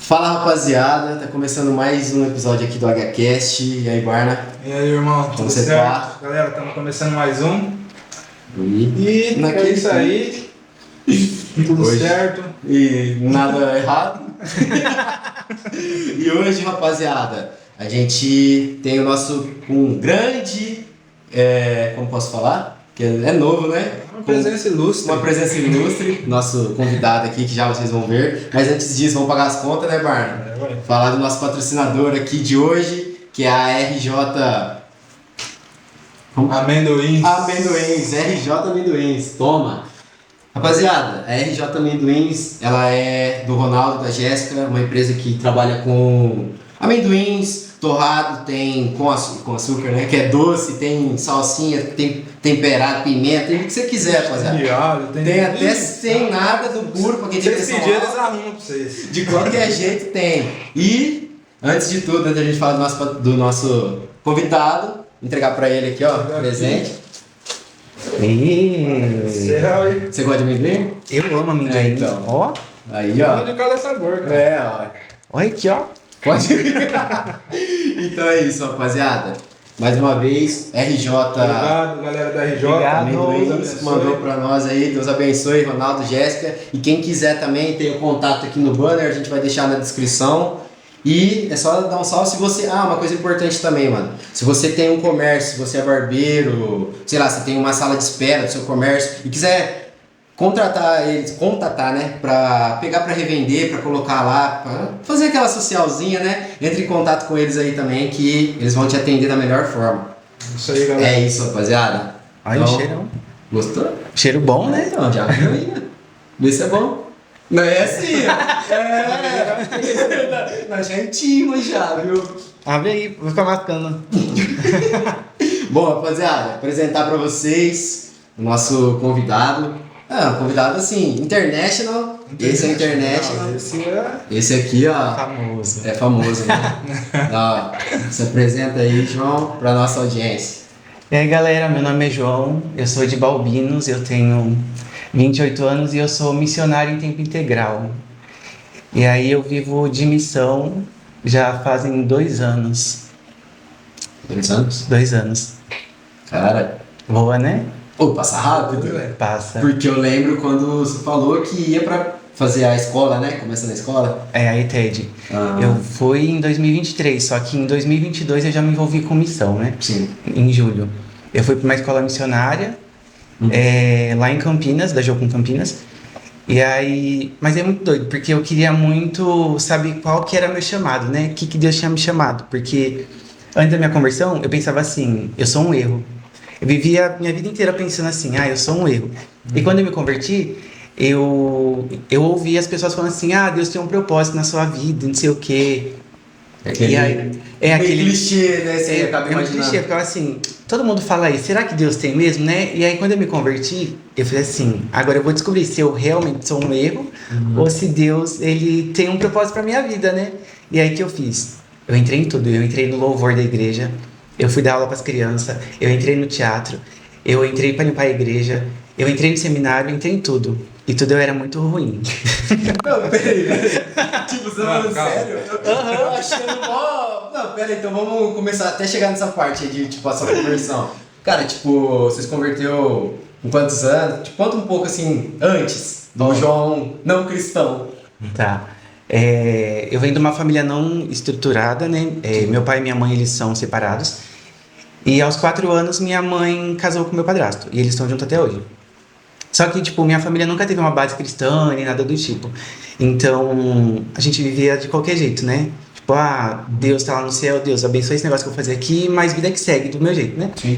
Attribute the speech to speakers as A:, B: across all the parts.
A: Fala rapaziada, tá começando mais um episódio aqui do HCast. E aí, Barna?
B: E aí, irmão, tudo certo?
A: Tá?
B: Galera, estamos começando mais um.
A: E
B: É isso aí. Tudo
A: hoje,
B: certo.
A: E nada errado. E hoje, rapaziada, a gente tem o nosso grande, como posso falar? Que é novo, né?
B: Uma presença ilustre.
A: Uma presença ilustre, nosso convidado aqui, que já vocês vão ver. Mas antes disso, vamos pagar as contas, né, Barna? Falar do nosso patrocinador aqui de hoje, que é a RJ...
B: Amendoins.
A: RJ Amendoins, toma! Rapaziada, a RJ Amendoins, ela é do Ronaldo, da Jéssica, uma empresa que trabalha com amendoins, torrado, tem com açúcar, né, que é doce, tem salsinha, tem temperado, pimenta, tem o que você quiser, rapaziada. Tem até sem nada do puro, pra quem tem
B: pressão alta. Eles arrumam pra vocês.
A: De qualquer jeito tem. E, antes de tudo, antes da gente falar do nosso convidado, entregar pra ele aqui, ó, presente. Você gosta de amendoim?
C: Eu amo amendoim.
A: Então.
C: Ó.
A: Aí, ó.
B: De cada sabor, cara.
A: Ó.
C: Olha aqui, ó.
A: Pode. Então é isso, rapaziada. Mais uma vez, RJ.
B: Obrigado, galera da RJ.
A: Amendoins mandou pra nós aí. Deus abençoe, Ronaldo, Jéssica. E quem quiser também, tem o contato aqui no banner, a gente vai deixar na descrição. E é só dar um salve se você... uma coisa importante também, mano. Se você tem um comércio, se você é barbeiro, sei lá, você tem uma sala de espera do seu comércio e quiser contatar, né? Pra pegar pra revender, pra colocar lá, pra fazer aquela socialzinha, né? Entre em contato com eles aí também, que eles vão te atender da melhor forma.
B: Isso aí, galera.
A: É isso, rapaziada.
C: Olha
A: Então,
C: o cheirão.
A: Gostou?
C: Cheiro bom, né?
A: Então, já viu aí, né? Vê se é bom. Não é assim, ó. Nós já intimos já, viu?
C: Abre aí, vou ficar marcando.
A: Bom, rapaziada, apresentar pra vocês o nosso convidado. Convidado assim, international. Esse é international. Esse aqui, ó.
C: Famoso.
A: É famoso, né? Ó, se apresenta aí, João, pra nossa audiência.
C: E aí, galera, meu nome é João, eu sou de Balbinos, eu tenho 28 anos e eu sou missionário em tempo integral. E aí eu vivo de missão já fazem 2 anos.
A: 2 anos?
C: 2 anos.
A: Cara.
C: Boa, né?
A: Passa rápido.
C: Passa.
A: Porque eu lembro quando você falou que ia pra fazer a escola, né? Começa na escola.
C: É, a ETED. Eu fui em 2023, só que em 2022 eu já me envolvi com missão, né?
A: Sim.
C: Em julho. Eu fui para uma escola missionária, lá em Campinas, da Jocum Campinas. E aí... Mas é muito doido, porque eu queria muito saber qual que era meu chamado, né? O que Deus tinha me chamado. Porque antes da minha conversão, eu pensava assim, eu sou um erro. Eu vivia a minha vida inteira pensando assim, eu sou um erro. E quando eu me converti, eu ouvi as pessoas falando assim, Deus tem um propósito na sua vida, não sei o quê. Aquele
A: clichê, né? Você acaba
C: muito clichê, porque assim, todo mundo fala isso, será que Deus tem mesmo, né? E aí quando eu me converti, eu falei assim, agora eu vou descobrir se eu realmente sou um erro ou se Deus, ele tem um propósito pra minha vida, né? E aí que eu fiz? Eu entrei em tudo, eu entrei no louvor da igreja, eu fui dar aula pras crianças, eu entrei no teatro, eu entrei pra limpar a igreja, eu entrei no seminário, eu entrei em tudo. E tudo eu era muito ruim.
A: Não, peraí. Tipo, você tá falando sério? Achando mó... Não, peraí, então vamos começar até chegar nessa parte aí de, tipo, a sua conversão. Cara, tipo, você se converteu em quantos anos? Tipo, conta um pouco, assim, antes do João não cristão.
C: Tá. Eu venho de uma família não estruturada, né? Meu pai e minha mãe, eles são separados. E aos 4 anos, minha mãe casou com meu padrasto. E eles estão juntos até hoje. Só que, tipo, minha família nunca teve uma base cristã, nem nada do tipo. Então, a gente vivia de qualquer jeito, né? Tipo, Deus tá lá no céu, Deus abençoe esse negócio que eu vou fazer aqui, mas vida que segue, do meu jeito, né?
A: Sim.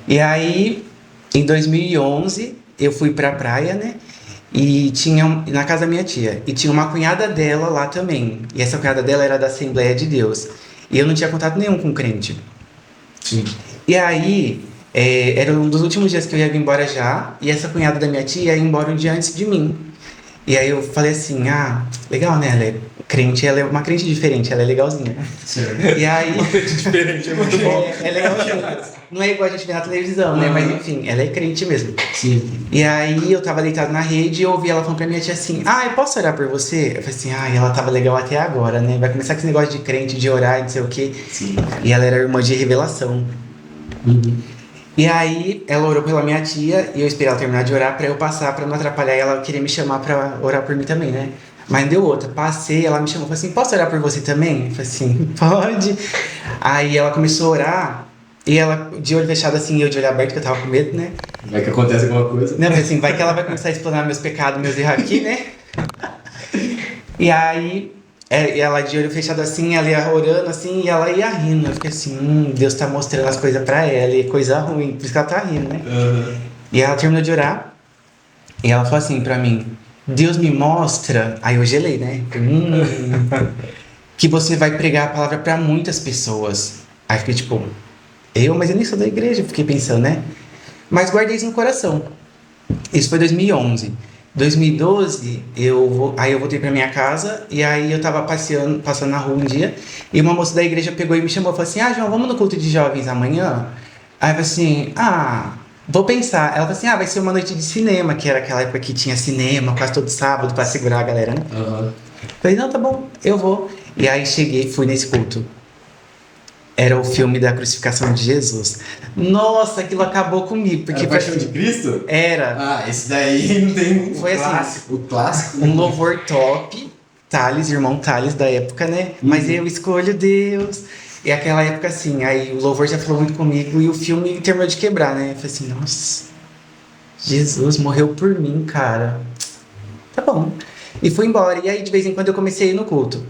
C: E aí, em 2011, eu fui pra praia, né? E tinha na casa da minha tia. E tinha uma cunhada dela lá também. E essa cunhada dela era da Assembleia de Deus. E eu não tinha contato nenhum com crente.
A: Sim.
C: E aí, era um dos últimos dias que eu ia vir embora já. E essa cunhada da minha tia ia embora um dia antes de mim. E aí eu falei assim, legal, né? Ela é crente, ela é uma crente diferente, ela é legalzinha.
A: Certo.
C: E aí...
B: Uma crente diferente, é muito bom.
C: É legalzinha. Não é igual a gente vê na televisão, né? Mas enfim, ela é crente mesmo.
A: Sim.
C: E aí eu tava deitado na rede e eu ouvi ela falando pra minha tia assim, eu posso orar por você? Eu falei assim, ela tava legal até agora, né? Vai começar com esse negócio de crente, de orar e não sei o quê.
A: Sim.
C: E ela era irmã de revelação. E aí ela orou pela minha tia e eu esperei ela terminar de orar pra eu passar, pra não atrapalhar. E ela queria me chamar pra orar por mim também, né? Mas deu outra. Passei, ela me chamou, falou assim, posso orar por você também? Eu falei assim, pode. Aí ela começou a orar e ela de olho fechado assim, eu de olho aberto, que eu tava com medo, né?
A: Vai que acontece alguma coisa.
C: Não, eu falei assim, vai que ela vai começar a explanar meus pecados, meus erros aqui, né? E aí, ela de olho fechado assim, ela ia orando assim, e ela ia rindo. Eu fiquei assim, Deus tá mostrando as coisas pra ela, e coisa ruim, por isso que ela tá rindo, né? E ela terminou de orar, e ela falou assim pra mim, Deus me mostra, aí eu gelei, né? Que você vai pregar a palavra pra muitas pessoas. Aí fiquei tipo, mas eu nem sou da igreja, fiquei pensando, né? Mas guardei isso no coração. Isso foi 2011. 2012, aí eu voltei pra minha casa, e aí eu tava passando na rua um dia, e uma moça da igreja pegou e me chamou, falou assim, João, vamos no culto de jovens amanhã? Aí eu falei assim, vou pensar. Ela falou assim, vai ser uma noite de cinema, que era aquela época que tinha cinema quase todo sábado pra segurar a galera, né? Falei, não, tá bom, eu vou. E aí fui nesse culto. Era o filme da crucificação de Jesus. Nossa, aquilo acabou comigo. Porque
A: Era Paixão de Cristo?
C: Era.
A: Esse daí não tem...
C: Foi assim,
A: clássico. O clássico.
C: Um louvor top. Thales, irmão Thales da época, né? Mas eu escolho Deus. E aquela época assim, aí o louvor já falou muito comigo e o filme terminou de quebrar, né? Eu falei assim, nossa, Jesus morreu por mim, cara. Tá bom. E fui embora. E aí de vez em quando eu comecei a ir no culto.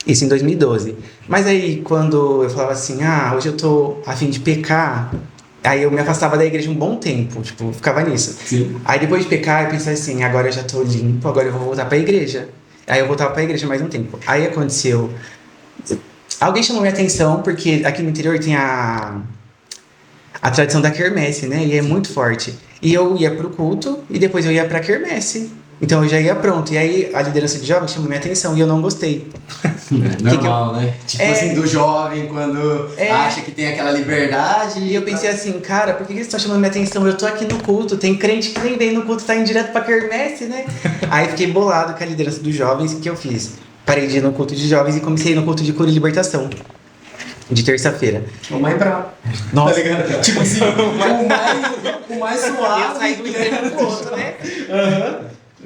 C: Isso em 2012. Mas aí, quando eu falava assim, hoje eu tô a fim de pecar, aí eu me afastava da igreja um bom tempo, tipo, ficava nisso.
A: Sim.
C: Aí depois de pecar, eu pensei assim, agora eu já tô limpo, agora eu vou voltar pra igreja. Aí eu voltava pra igreja mais um tempo. Aí aconteceu, alguém chamou minha atenção, porque aqui no interior tem a tradição da quermesse, né? E é muito forte. E eu ia pro culto, e depois eu ia pra quermesse. Então eu já ia pronto. E aí a liderança de jovens chamou minha atenção e eu não gostei.
A: Normal, né? Tipo assim, do jovem, quando acha que tem aquela liberdade.
C: E eu pensei assim, cara, por que eles estão chamando minha atenção? Eu tô aqui no culto, tem crente que nem vem no culto, tá indo direto pra quermesse, né? Aí fiquei bolado com a liderança dos jovens, o que eu fiz? Parei de ir no culto de jovens e comecei a ir no culto de cura e libertação. De terça-feira.
A: O mais bravo.
C: Nossa.
A: Tá ligado? Tipo assim, o mais suave.
C: Eu saí do extremo pro outro, né?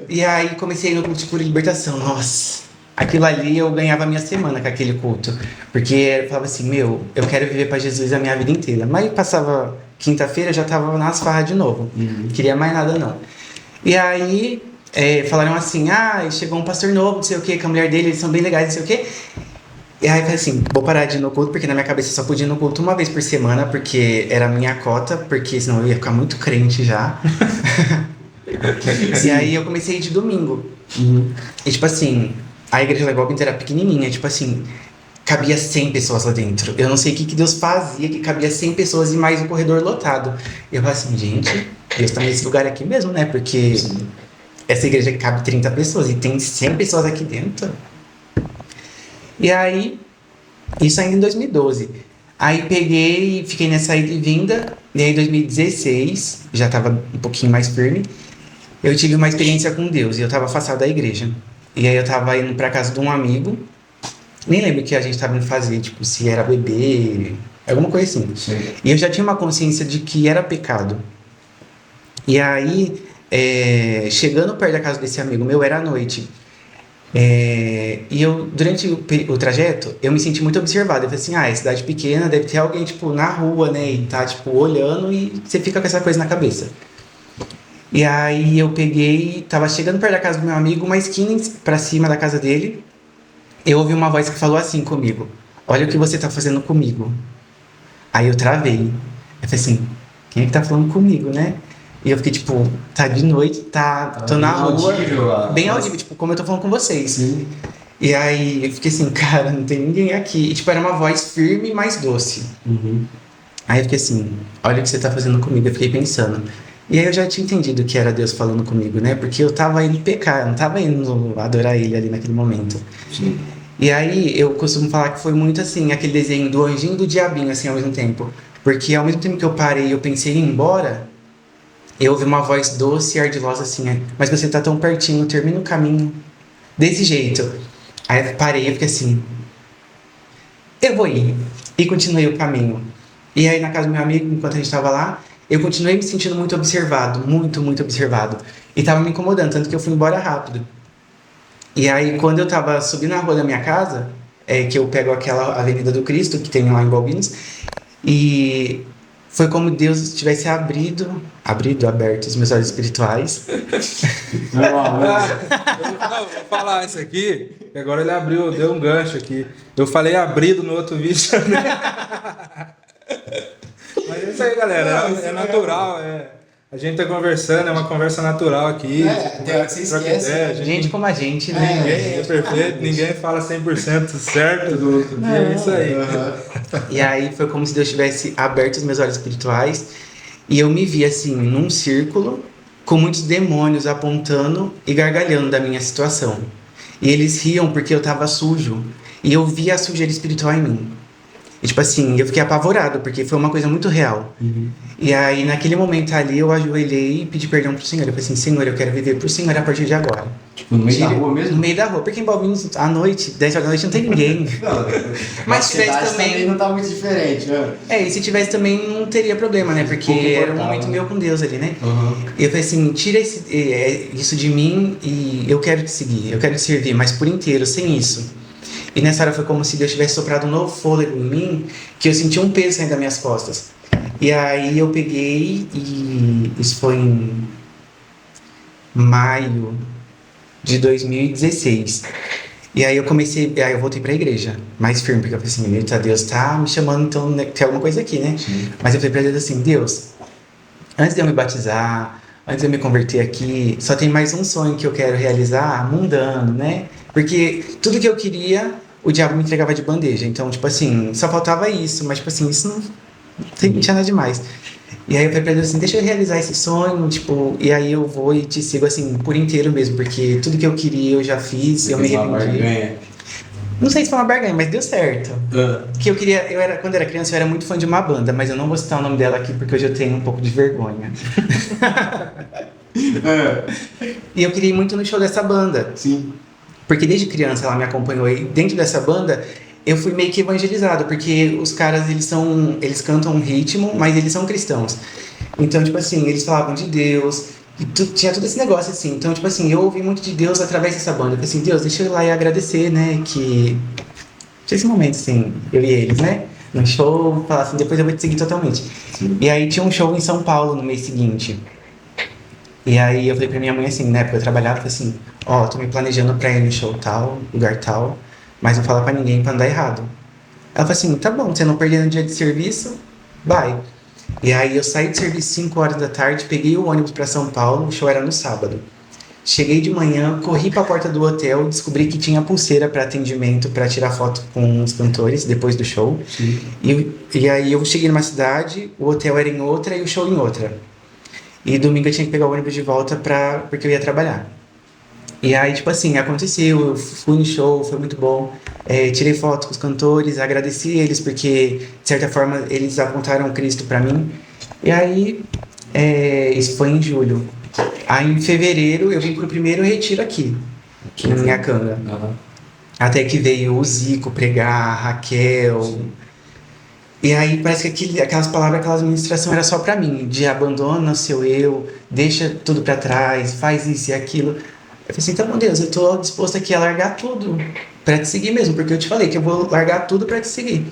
C: E aí comecei a ir no culto de cura e libertação. Nossa, aquilo ali eu ganhava a minha semana com aquele culto. Porque eu falava assim, eu quero viver pra Jesus a minha vida inteira. Mas passava quinta-feira, já tava nas farras de novo. Não queria mais nada, não. E aí falaram assim, chegou um pastor novo, não sei o que, com a mulher dele, eles são bem legais, não sei o que. E aí eu falei assim, vou parar de ir no culto, porque na minha cabeça eu só podia ir no culto uma vez por semana, porque era a minha cota, porque senão eu ia ficar muito crente já. E aí eu comecei a ir de domingo. E tipo assim, a igreja da Igualpinta era pequenininha, tipo assim, cabia 100 pessoas lá dentro. Eu não sei o que Deus fazia, que cabia 100 pessoas e mais um corredor lotado. E eu falei assim, gente, Deus tá nesse lugar aqui mesmo, né? Porque essa igreja cabe 30 pessoas e tem 100 pessoas aqui dentro. E aí, isso ainda em 2012. Aí peguei e fiquei nessa ida e vinda. E aí em 2016, já tava um pouquinho mais firme, eu tive uma experiência com Deus e eu tava afastado da igreja. E aí eu tava indo pra casa de um amigo, nem lembro o que a gente tava indo fazer, tipo, se era beber, alguma coisa assim.
A: Sim.
C: E eu já tinha uma consciência de que era pecado. E aí, chegando perto da casa desse amigo meu, era à noite. E eu, durante o trajeto, eu me senti muito observado. Eu falei assim, é cidade pequena, deve ter alguém, tipo, na rua, né? E tá, tipo, olhando e você fica com essa coisa na cabeça. E aí eu peguei, tava chegando perto da casa do meu amigo, uma esquina pra cima da casa dele. Eu ouvi uma voz que falou assim comigo, olha o que você tá fazendo comigo. Aí eu travei. Eu falei assim, quem é que tá falando comigo, né? E eu fiquei, tipo, tá de noite, tô na rua.
A: Audível,
C: bem audível, tipo, como eu tô falando com vocês.
A: Sim.
C: E aí eu fiquei assim, cara, não tem ninguém aqui. E tipo, era uma voz firme e mais doce.
A: Uhum.
C: Aí eu fiquei assim, olha o que você tá fazendo comigo. Eu fiquei pensando. E aí eu já tinha entendido que era Deus falando comigo, né? Porque eu tava indo pecar, eu não tava indo adorar ele ali naquele momento.
A: Sim.
C: E aí eu costumo falar que foi muito assim, aquele desenho do anjinho e do diabinho, assim, ao mesmo tempo. Porque ao mesmo tempo que eu parei e eu pensei em ir embora, eu ouvi uma voz doce e ardilosa assim, mas você tá tão pertinho, termina o caminho desse jeito. Aí eu parei e fiquei assim, eu vou ir. E continuei o caminho. E aí na casa do meu amigo, enquanto a gente tava lá, eu continuei me sentindo muito observado, muito, muito observado. E tava me incomodando, tanto que eu fui embora rápido. E aí quando eu tava subindo a rua da minha casa, que eu pego aquela Avenida do Cristo, que tem lá em Balbinos, e foi como Deus tivesse aberto os meus olhos espirituais.
B: Não, vou falar isso aqui, que agora ele abriu, deu um gancho aqui. Eu falei abrido no outro vídeo também. Mas é isso aí, galera, é natural, a gente tá conversando, é uma conversa natural aqui.
A: Tem hora que você esquece.
C: Gente como a gente, né?
B: Ninguém é perfeito, ninguém fala 100% certo do outro dia, é isso aí.
C: E aí foi como se Deus tivesse aberto os meus olhos espirituais e eu me vi assim, num círculo, com muitos demônios apontando e gargalhando da minha situação. E eles riam porque eu tava sujo. E eu via a sujeira espiritual em mim. E tipo assim, eu fiquei apavorado, porque foi uma coisa muito real.
A: Uhum.
C: E aí, naquele momento ali, eu ajoelhei e pedi perdão pro Senhor. Eu falei assim, Senhor, eu quero viver pro Senhor a partir de agora.
A: Tipo, no meio da rua mesmo?
C: No meio da rua, porque em Balbinos, à noite, 10 horas da noite, não tem ninguém. Mas se tivesse também
A: não tá muito diferente, né?
C: E se tivesse também, não teria problema, né? Porque era um momento meu com Deus ali, né?
A: Uhum.
C: E eu falei assim, tira isso de mim e eu quero te seguir, eu quero te servir, mas por inteiro, sem isso. E nessa hora foi como se Deus tivesse soprado um novo fôlego em mim, que eu senti um peso saindo das minhas costas. E aí eu peguei e isso foi em maio de 2016. E aí eu voltei pra igreja, mais firme, porque eu falei assim, eita, Deus tá me chamando, então né, tem alguma coisa aqui, né?
A: Sim.
C: Mas eu falei pra Deus assim, Deus, antes de eu me batizar, antes de eu me converter aqui, só tem mais um sonho que eu quero realizar, mundano, né? Porque tudo que eu queria, o diabo me entregava de bandeja. Então, tipo assim, só faltava isso, mas tipo assim, isso não tinha nada demais. E aí eu falei pra Deus assim, deixa eu realizar esse sonho, tipo, e aí eu vou e te sigo assim, por inteiro mesmo, porque tudo que eu queria eu já fiz, eu me arrependi. Não sei se foi uma barganha, mas deu certo. Que eu queria, quando eu era criança, eu era muito fã de uma banda, mas eu não vou citar o nome dela aqui porque hoje eu tenho um pouco de vergonha. E eu queria ir muito no show dessa banda.
A: Sim.
C: Porque desde criança ela me acompanhou e dentro dessa banda eu fui meio que evangelizado, porque os caras, eles cantam um ritmo, mas eles são cristãos. Então, tipo assim, eles falavam de Deus, e tinha todo esse negócio assim. Então, tipo assim, eu ouvi muito de Deus através dessa banda. Eu falei assim, Deus, deixa eu ir lá e agradecer, né, que... Tinha esse momento, assim, eu e eles, né, no show, falar assim, depois eu vou te seguir totalmente. Sim. E aí tinha um show em São Paulo no mês seguinte. E aí eu falei pra minha mãe assim, na época eu trabalhava, falei assim, tô me planejando pra ir no show tal, lugar tal, mas não fala pra ninguém pra não dar errado. Ela falou assim, tá bom, você não perder no dia de serviço, vai. E aí eu saí de serviço 5 horas da tarde, peguei o ônibus pra São Paulo, o show era no sábado. Cheguei de manhã, corri pra porta do hotel, descobri que tinha pulseira pra atendimento, pra tirar foto com os cantores depois do show. E aí eu cheguei numa cidade, o hotel era em outra e o show em outra. E domingo eu tinha que pegar o ônibus de volta porque eu ia trabalhar. E aí, tipo assim, aconteceu, eu fui no show, foi muito bom. Tirei foto com os cantores, agradeci eles porque, de certa forma, eles apontaram Cristo pra mim. E aí, isso foi em julho. Aí, em fevereiro, eu vim pro primeiro retiro aqui, em Acanga.
A: Uhum.
C: Até que veio o Zico pregar, a Raquel... E aí parece que aquelas palavras, aquelas ministrações era só pra mim, de abandona o seu eu, deixa tudo pra trás, faz isso e aquilo. Eu falei assim, então, meu Deus, eu tô disposto aqui a largar tudo pra te seguir mesmo, porque eu te falei que eu vou largar tudo pra te seguir.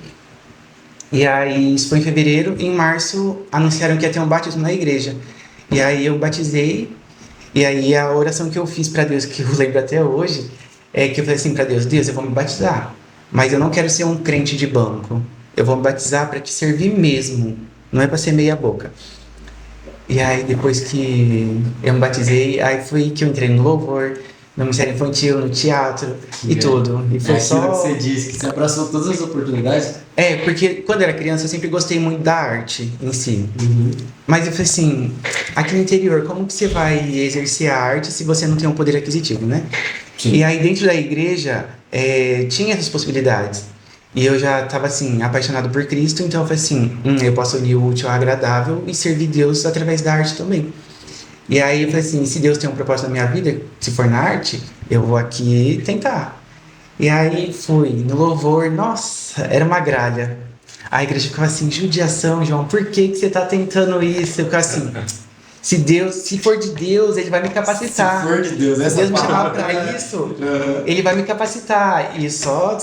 C: E aí isso foi em fevereiro, e em março anunciaram que ia ter um batismo na igreja. E aí eu batizei, e aí a oração que eu fiz pra Deus, que eu lembro até hoje, é que eu falei assim pra Deus, Deus, eu vou me batizar, mas eu não quero ser um crente de banco. Eu vou me batizar para te servir mesmo, não é para ser meia boca. E aí, depois que eu me batizei, aí foi que eu entrei no louvor, no Ministério Infantil, no teatro e tudo. E foi
A: É aquilo
C: só...
A: que você disse, que você abraçou todas as oportunidades.
C: É, porque quando eu era criança eu sempre gostei muito da arte em si. Mas eu falei assim, aqui no interior, como que você vai exercer a arte se você não tem um poder aquisitivo, né?
A: Sim.
C: E aí dentro da igreja tinha essas possibilidades. E eu já estava assim, apaixonado por Cristo, então eu falei assim, eu posso unir o útil ao agradável e servir Deus através da arte também. E aí eu falei assim, se Deus tem um propósito na minha vida, se for na arte, eu vou aqui tentar. E aí fui no louvor, nossa, era uma gralha. A igreja ficava assim, judiação, João, por que você tá tentando isso? Eu ficava assim, se for de Deus, ele vai me capacitar.
A: Se for de Deus,
C: Se
A: essa
C: Deus me chamar
A: palavra.
C: pra isso, ele vai me capacitar. E só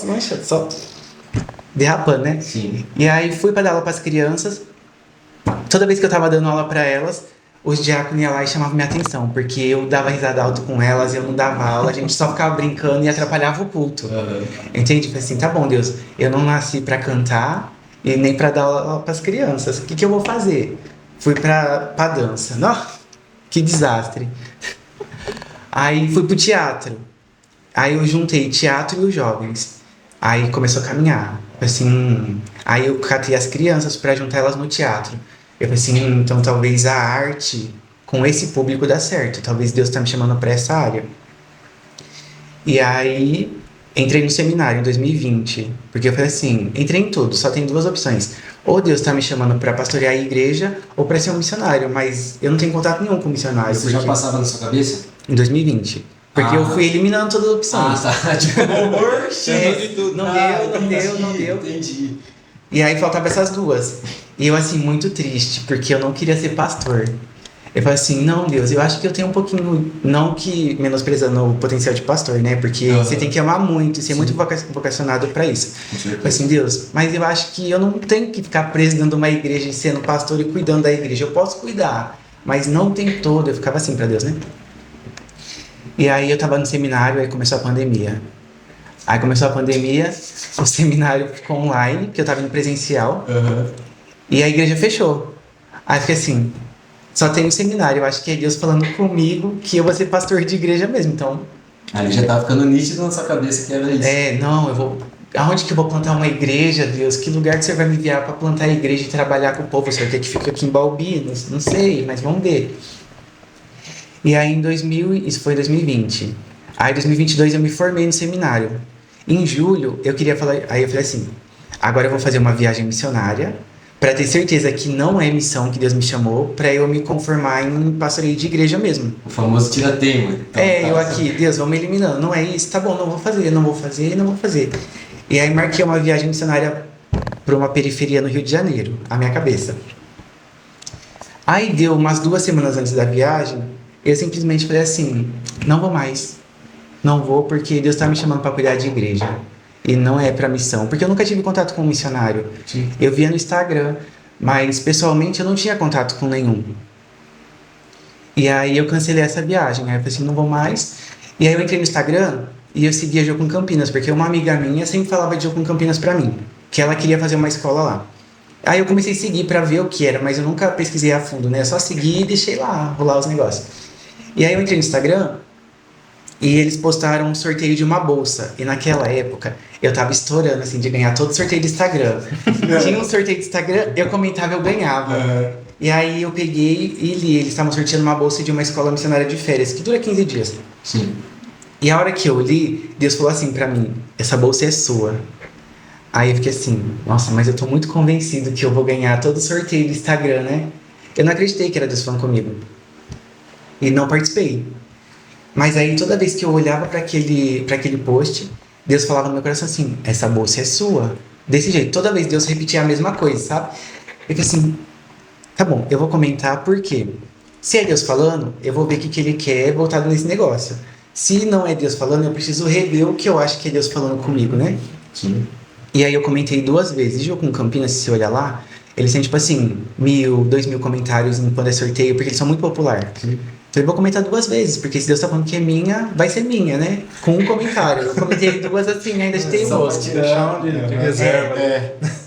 C: derrapando, né?
A: Sim.
C: E aí fui pra dar aula pras crianças. Toda vez que eu tava dando aula pra elas, os diáconos iam lá e chamavam minha atenção, porque eu dava risada alto com elas, eu não dava aula, a gente só ficava brincando e atrapalhava o culto. Entende? Falei assim, tá bom, Deus, eu não nasci pra cantar e nem pra dar aula pras crianças. O que eu vou fazer? Fui pra dança. Nossa, que desastre. Aí fui pro teatro. Aí eu juntei teatro e os jovens. Aí começou a caminhar. Assim, aí eu catei as crianças pra juntar elas no teatro. Eu falei assim, então talvez a arte com esse público dá certo. Talvez Deus tá me chamando pra essa área. E aí entrei no seminário em 2020. Porque eu falei assim, entrei em tudo, só tem duas opções. Ou Deus tá me chamando pra pastorear a igreja ou pra ser um missionário. Mas eu não tenho contato nenhum com missionário.
A: Você já passava na sua cabeça?
C: Em 2020. Porque eu fui eliminando todas as opções.
A: Tá. Tipo, horror,
C: Não deu.
A: Entendi.
C: E aí faltava essas duas. E eu, assim, muito triste, porque eu não queria ser pastor. Eu falei assim, não, Deus, eu acho que eu tenho um pouquinho... Não que menosprezando o potencial de pastor, né? Porque você tem que amar muito e ser muito vocacionado pra isso. Eu falei assim, Deus, mas eu acho que eu não tenho que ficar preso dentro de uma igreja e sendo pastor e cuidando da igreja. Eu posso cuidar, mas não tem todo. Eu ficava assim pra Deus, né? E aí eu tava no seminário, aí começou a pandemia. Aí começou a pandemia, o seminário ficou online, porque eu tava indo presencial. E a igreja fechou. Aí eu fiquei assim, só tem um seminário, eu acho que é Deus falando comigo que eu vou ser pastor de igreja mesmo, então...
A: Aí já tava ficando nítido na sua cabeça que era isso.
C: Não, eu vou... Aonde que eu vou plantar uma igreja, Deus? Que lugar que você vai me enviar pra plantar a igreja e trabalhar com o povo? Você vai ter que ficar aqui em Bauru? Não sei, mas vamos ver. E aí isso foi em 2020. Aí em 2022 eu me formei no seminário. Em julho eu queria falar, aí eu falei assim, agora eu vou fazer uma viagem missionária para ter certeza que não é missão que Deus me chamou, para eu me conformar em pastoreio de igreja mesmo.
A: O famoso tira-teima. Então,
C: eu aqui, Deus, vamos eliminando, não é isso, tá bom, não vou fazer. E aí marquei uma viagem missionária para uma periferia no Rio de Janeiro, a minha cabeça. Aí deu umas 2 semanas antes da viagem, eu simplesmente falei assim, não vou mais. Não vou porque Deus está me chamando para cuidar de igreja. E não é para missão. Porque eu nunca tive contato com um missionário.
A: Sim.
C: Eu via no Instagram, mas pessoalmente eu não tinha contato com nenhum. E aí eu cancelei essa viagem. Aí eu falei assim, não vou mais. E aí eu entrei no Instagram e eu seguia Jocum Campinas, porque uma amiga minha sempre falava de Jocum Campinas para mim, que ela queria fazer uma escola lá. Aí eu comecei a seguir para ver o que era, mas eu nunca pesquisei a fundo, né? Eu só segui e deixei lá, rolar os negócios. E aí eu entrei no Instagram e eles postaram um sorteio de uma bolsa. E naquela época eu tava estourando, assim, de ganhar todo sorteio do Instagram. Tinha um sorteio do Instagram, eu comentava, eu ganhava. E aí eu peguei e li, eles estavam sorteando uma bolsa de uma escola missionária de férias, que dura 15 dias.
A: Sim.
C: E a hora que eu li, Deus falou assim pra mim, essa bolsa é sua. Aí eu fiquei assim, nossa, mas eu tô muito convencido que eu vou ganhar todo o sorteio do Instagram, né? Eu não acreditei que era Deus falando comigo. E não participei. Mas aí toda vez que eu olhava para aquele post, Deus falava no meu coração assim, essa bolsa é sua. Desse jeito, toda vez Deus repetia a mesma coisa, sabe? Eu falei assim, tá bom, eu vou comentar por quê. Se é Deus falando, eu vou ver o que Ele quer voltado nesse negócio. Se não é Deus falando, eu preciso rever o que eu acho que é Deus falando comigo, né?
A: Sim.
C: E aí eu comentei 2 vezes. Jocum Campinas, se você olhar lá, eles têm tipo assim, 1.000, 2.000 comentários quando é sorteio, porque eles são muito populares. Falei, vou comentar 2 vezes, porque se Deus tá falando que é minha, vai ser minha, né? Com um comentário. Eu comentei 2 assim, ainda tem
A: Só
C: gosto.
A: pra
B: Deixar de reserva.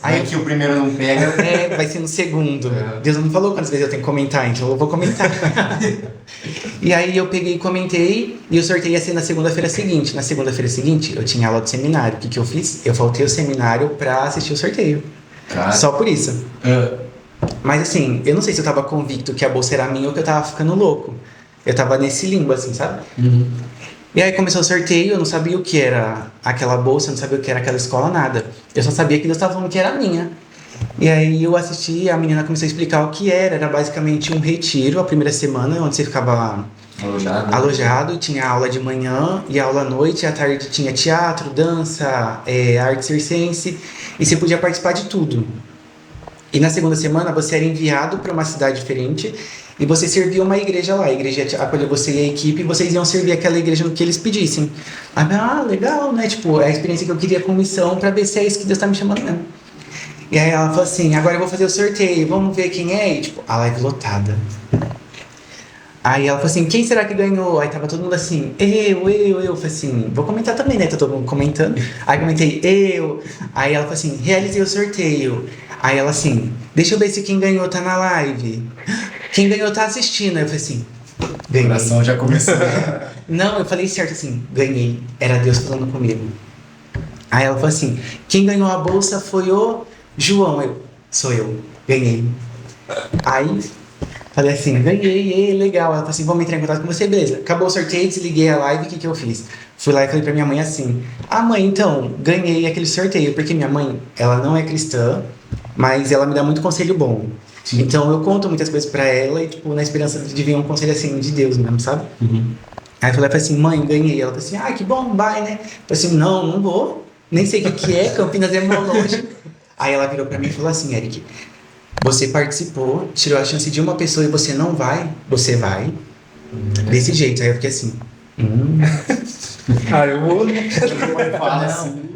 A: Aí que o primeiro não pega.
C: Vai ser no segundo. Deus não falou quantas vezes eu tenho que comentar, então eu vou comentar. E aí eu peguei e comentei, e o sorteio ia ser na segunda-feira seguinte. Na segunda-feira seguinte, eu tinha aula de seminário. O que eu fiz? Eu faltei o seminário pra assistir o sorteio.
A: Cara.
C: Só por isso. Mas assim, eu não sei se eu tava convicto que a bolsa era minha ou que eu tava ficando louco. Eu tava nesse limbo, assim, sabe? E aí começou o sorteio, eu não sabia o que era aquela bolsa, eu não sabia o que era aquela escola, nada. Eu só sabia que Deus tava falando que era minha. E aí eu assisti, a menina começou a explicar o que era. Era basicamente um retiro, a primeira semana, onde você ficava alojado. Tinha aula de manhã e aula à noite. À tarde tinha teatro, dança, arte circense. E você podia participar de tudo. E na segunda semana você era enviado para uma cidade diferente e você servia uma igreja lá. A igreja acolheu você e a equipe e vocês iam servir aquela igreja no que eles pedissem. Aí, legal, né? Tipo, é a experiência que eu queria com missão para ver se é isso que Deus tá me chamando mesmo. E aí ela falou assim, agora eu vou fazer o sorteio, vamos ver quem é? E tipo, a live lotada. Aí ela falou assim, quem será que ganhou? Aí tava todo mundo assim, eu. Falei assim, vou comentar também, né? Tá todo mundo comentando. Aí comentei, eu. Aí ela falou assim, realizei o sorteio. Aí ela assim, deixa eu ver se quem ganhou tá na live. Quem ganhou tá assistindo. Aí eu falei assim, ganhei.
A: O coração já começou.
C: Não, eu falei certo assim, ganhei. Era Deus falando comigo. Aí ela falou assim, quem ganhou a bolsa foi o João. Sou eu, ganhei. Aí falei assim, ganhei, legal. Ela falou assim, vamos entrar em contato com você, beleza. Acabou o sorteio, desliguei a live, o que eu fiz? Fui lá e falei pra minha mãe assim, mãe, então, ganhei aquele sorteio. Porque minha mãe, ela não é cristã, mas ela me dá muito conselho bom. Sim. Então eu conto muitas coisas pra ela e, tipo, na esperança de vir um conselho assim, de Deus mesmo, sabe? Aí eu falei assim, mãe, ganhei. Ela falou assim, que bom, vai, né? Eu falei assim, não vou. Nem sei o que é, Campinas é mó longe. Aí ela virou pra mim e falou assim, Eric, você participou, tirou a chance de uma pessoa e você não vai, você vai. Desse jeito. Aí eu fiquei assim.
B: Eu vou, né?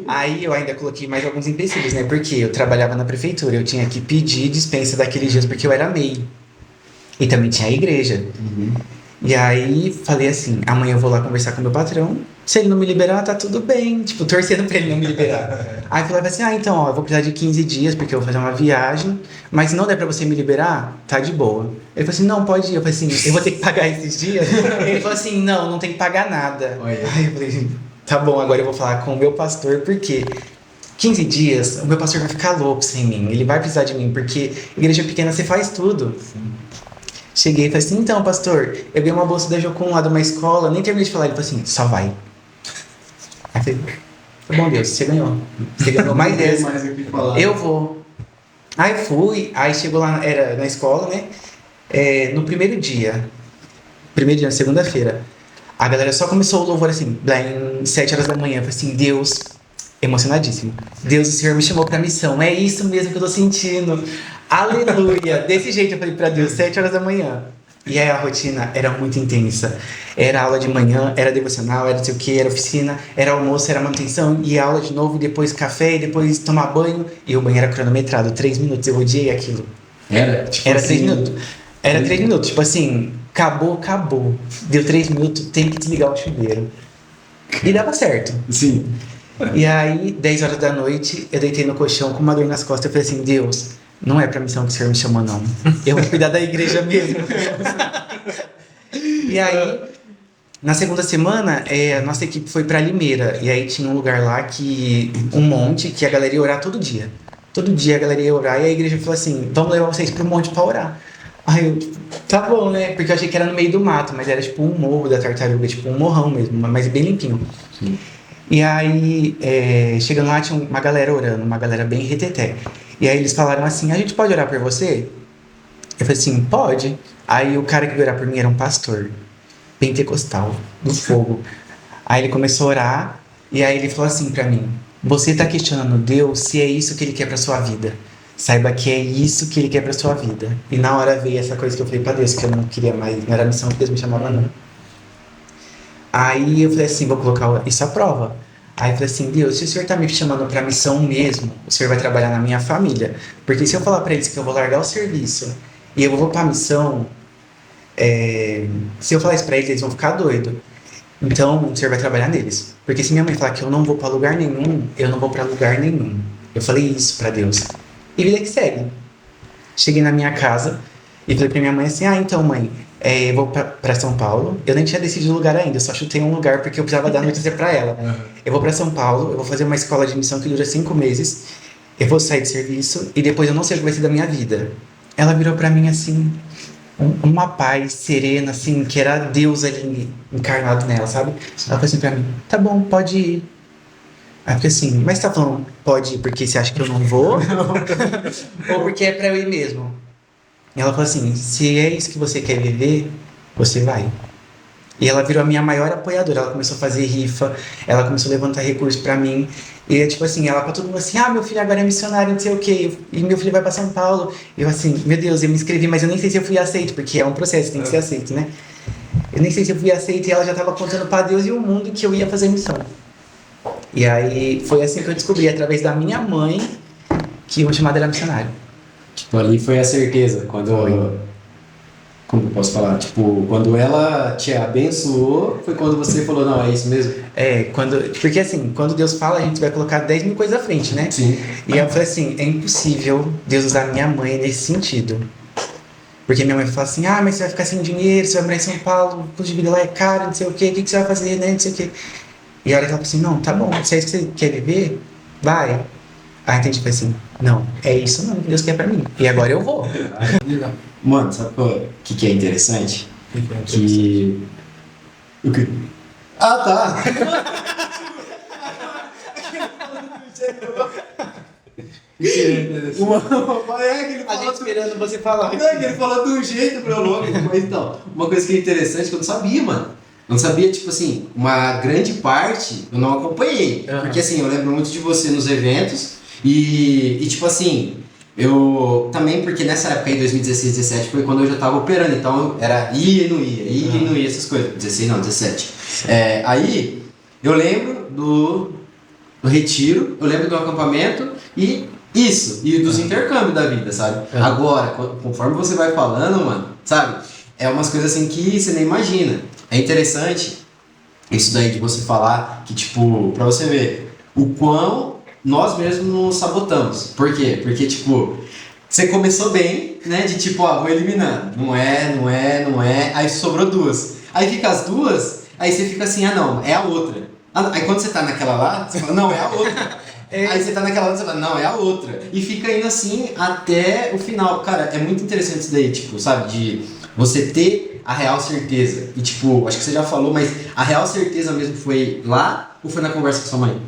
C: Aí eu ainda coloquei mais alguns empecilhos, né? Porque eu trabalhava na prefeitura, eu tinha que pedir dispensa daqueles dias porque eu era MEI. E também tinha a igreja. E aí falei assim, amanhã eu vou lá conversar com o meu patrão. Se ele não me liberar, tá tudo bem. Tipo, torcendo pra ele não me liberar. Aí falei assim, então, eu vou precisar de 15 dias porque eu vou fazer uma viagem. Mas se não der pra você me liberar, tá de boa. Ele falou assim, não, pode ir. Eu falei assim, eu vou ter que pagar esses dias? Ele falou assim, não tem que pagar nada. Aí eu falei, tá bom, agora eu vou falar com o meu pastor, porque 15 dias, o meu pastor vai ficar louco sem mim. Ele vai precisar de mim, porque igreja pequena você faz tudo. Cheguei e falei assim, então, pastor, eu ganhei uma bolsa da Jocum lá de uma escola, nem terminei de falar, ele falou assim, só vai. Aí eu falei, tá bom, Deus, você ganhou mais 10. Eu vou. Aí fui, aí chegou lá, era na escola, né? No primeiro dia, na segunda-feira, a galera só começou o louvor assim, lá em 7 horas da manhã. Eu falei assim, Deus, emocionadíssimo. Deus, o Senhor me chamou pra missão, é isso mesmo que eu tô sentindo. Aleluia! Desse jeito eu falei pra Deus, 7 horas da manhã. E aí a rotina era muito intensa. Era aula de manhã, era devocional, era não sei o que, era oficina, era almoço, era manutenção, e aula de novo, depois café, e depois tomar banho. E o banho era cronometrado, 3 minutos, eu odiei aquilo.
A: Era? Tipo
C: era
A: assim,
C: 3 minutos. Era 3 minutos, tipo assim, acabou. Deu 3 minutos, tem que desligar o chuveiro. E dava certo.
A: Sim.
C: E aí, 10 horas da noite, eu deitei no colchão com uma dor nas costas. Eu falei assim, Deus, não é pra missão que o Senhor me chamou, não. Eu vou cuidar da igreja mesmo. E aí, na segunda semana, a nossa equipe foi pra Limeira. E aí tinha um lugar lá um monte, que a galera ia orar todo dia. Todo dia a galera ia orar. E a igreja falou assim, vamos levar vocês pro monte pra orar. Aí eu, tá bom, né? Porque eu achei que era no meio do mato, mas era tipo um morro da tartaruga, tipo um morrão mesmo, mas bem limpinho. Sim. E aí, chegando lá, tinha uma galera orando, uma galera bem reteté. E aí eles falaram assim, a gente pode orar por você? Eu falei assim, pode. Aí o cara que veio orar por mim era um pastor pentecostal, do fogo. Aí ele começou a orar, e aí ele falou assim pra mim, você tá questionando Deus se é isso que ele quer pra sua vida. Saiba que é isso que ele quer pra sua vida. E na hora veio essa coisa que eu falei pra Deus, que eu não queria mais, não era a missão que Deus me chamava, não. Aí eu falei assim, vou colocar isso à prova. Aí eu falei assim, Deus, se o Senhor tá me chamando pra missão mesmo, o Senhor vai trabalhar na minha família. Porque se eu falar pra eles que eu vou largar o serviço e eu vou pra missão, se eu falar isso pra eles vão ficar doidos. Então, o senhor vai trabalhar neles. Porque se minha mãe falar que eu não vou pra lugar nenhum, eu não vou pra lugar nenhum. Eu falei isso pra Deus. E vida que segue. Cheguei na minha casa e falei pra minha mãe assim, então mãe, eu vou pra São Paulo. Eu nem tinha decidido o lugar ainda, eu só chutei um lugar porque eu precisava dar notícia pra ela. Eu vou pra São Paulo, eu vou fazer uma escola de missão que dura 5 meses. Eu vou sair de serviço e depois eu não sei o que vai ser da minha vida. Ela virou pra mim assim, uma paz serena, assim, que era Deus ali encarnado nela, sabe? Ela falou assim pra mim, tá bom, pode ir. Aí eu fiquei assim, mas você tá falando pode ir porque você acha que eu não vou? Ou porque é pra eu ir mesmo? E ela falou assim, se é isso que você quer viver, você vai. E ela virou a minha maior apoiadora. Ela começou a fazer rifa, ela começou a levantar recursos pra mim. E tipo assim, ela pra todo mundo assim, meu filho agora é missionário, não sei o quê. E meu filho vai pra São Paulo. E eu assim, meu Deus, eu me inscrevi, mas eu nem sei se eu fui aceito, porque é um processo, tem que ser aceito, né? Eu nem sei se eu fui aceito e ela já tava contando pra Deus e o mundo que eu ia fazer missão. E aí foi assim que eu descobri, através da minha mãe, que o chamado era missionário.
A: Tipo, ali foi a certeza, quando... Como eu posso falar? Tipo, quando ela te abençoou, foi quando você falou, não, é isso mesmo?
C: Porque assim, quando Deus fala, a gente vai colocar 10 mil coisas à frente, né?
A: Sim.
C: E eu falei assim, é impossível Deus usar minha mãe nesse sentido. Porque minha mãe fala assim, mas você vai ficar sem dinheiro, você vai morar em São Paulo, o custo de vida lá é caro, não sei o quê, o que você vai fazer, né, não sei o quê. E a hora que ela falou assim, não, tá bom, se é isso que você quer viver, vai. Aí a gente falou assim, não, é isso não que Deus quer pra mim. E agora eu vou.
A: Mano, sabe o que é interessante? Que... O que? Ah, tá!
C: A gente esperando você falar.
A: Não, ele falou de um jeito pro louco. Mas então, uma coisa que é interessante que eu não sabia, mano. Eu não sabia, tipo assim, uma grande parte eu não acompanhei. Porque assim, eu lembro muito de você nos eventos e tipo assim, eu também, porque nessa época aí, 2016, 17, foi quando eu já tava operando, então era ia e não ia, essas coisas. 16 não, 17. Aí eu lembro do retiro, eu lembro do acampamento e dos intercâmbios da vida, sabe? Agora, conforme você vai falando, mano, sabe? É umas coisas assim que você nem imagina. É interessante isso daí de você falar que, tipo, pra você ver o quão nós mesmos nos sabotamos. Por quê? Porque, tipo, você começou bem, né? De tipo, vou eliminando. Não é. Aí sobrou 2. Aí fica as 2, aí você fica assim, não, é a outra. Aí quando você tá naquela lá, você fala, não, é a outra. Aí você tá naquela outra, você fala, não, é a outra. E fica indo assim até o final. Cara, é muito interessante isso daí, tipo, sabe? De você ter a real certeza. E tipo, acho que você já falou, mas a real certeza mesmo foi lá ou foi na conversa com sua mãe?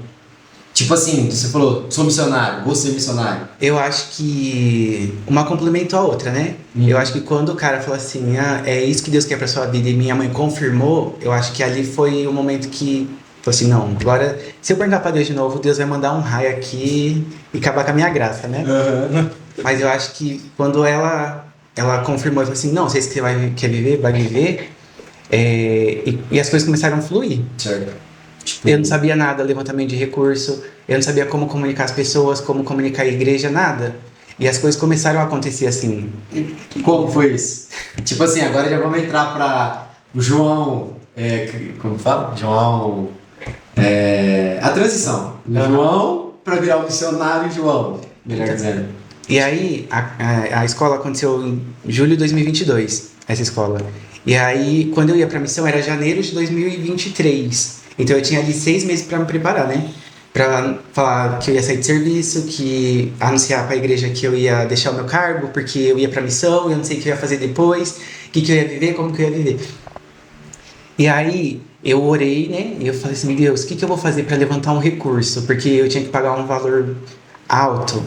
A: Tipo assim, você falou, sou missionário, vou ser missionário.
C: Eu acho que uma complementou a outra, né? Eu acho que quando o cara falou assim, é isso que Deus quer pra sua vida e minha mãe confirmou, eu acho que ali foi o momento que falou assim, não, agora se eu perguntar pra Deus de novo, Deus vai mandar um raio aqui e acabar com a minha graça, né? Mas eu acho que quando ela confirmou e falou assim, não, se é isso que você quer viver, vai viver, e as coisas começaram a fluir.
A: Certo. Tipo,
C: eu não sabia nada, levantamento de recurso, eu não sabia como comunicar as pessoas, como comunicar a igreja, nada. E as coisas começaram a acontecer assim.
A: Como foi isso? Tipo assim, agora já vamos entrar para o João, como fala? João, a transição. João para virar o missionário João, melhor dizendo.
C: E aí, a escola aconteceu em julho de 2022, essa escola. E aí, quando eu ia pra missão, era janeiro de 2023. Então eu tinha ali 6 meses para me preparar, né? Pra falar que eu ia sair de serviço, que anunciar pra igreja que eu ia deixar o meu cargo, porque eu ia pra missão, eu não sei o que eu ia fazer depois, o que eu ia viver, como que eu ia viver. E aí, eu orei, né? E eu falei assim, Deus, o que eu vou fazer para levantar um recurso? Porque eu tinha que pagar um valor alto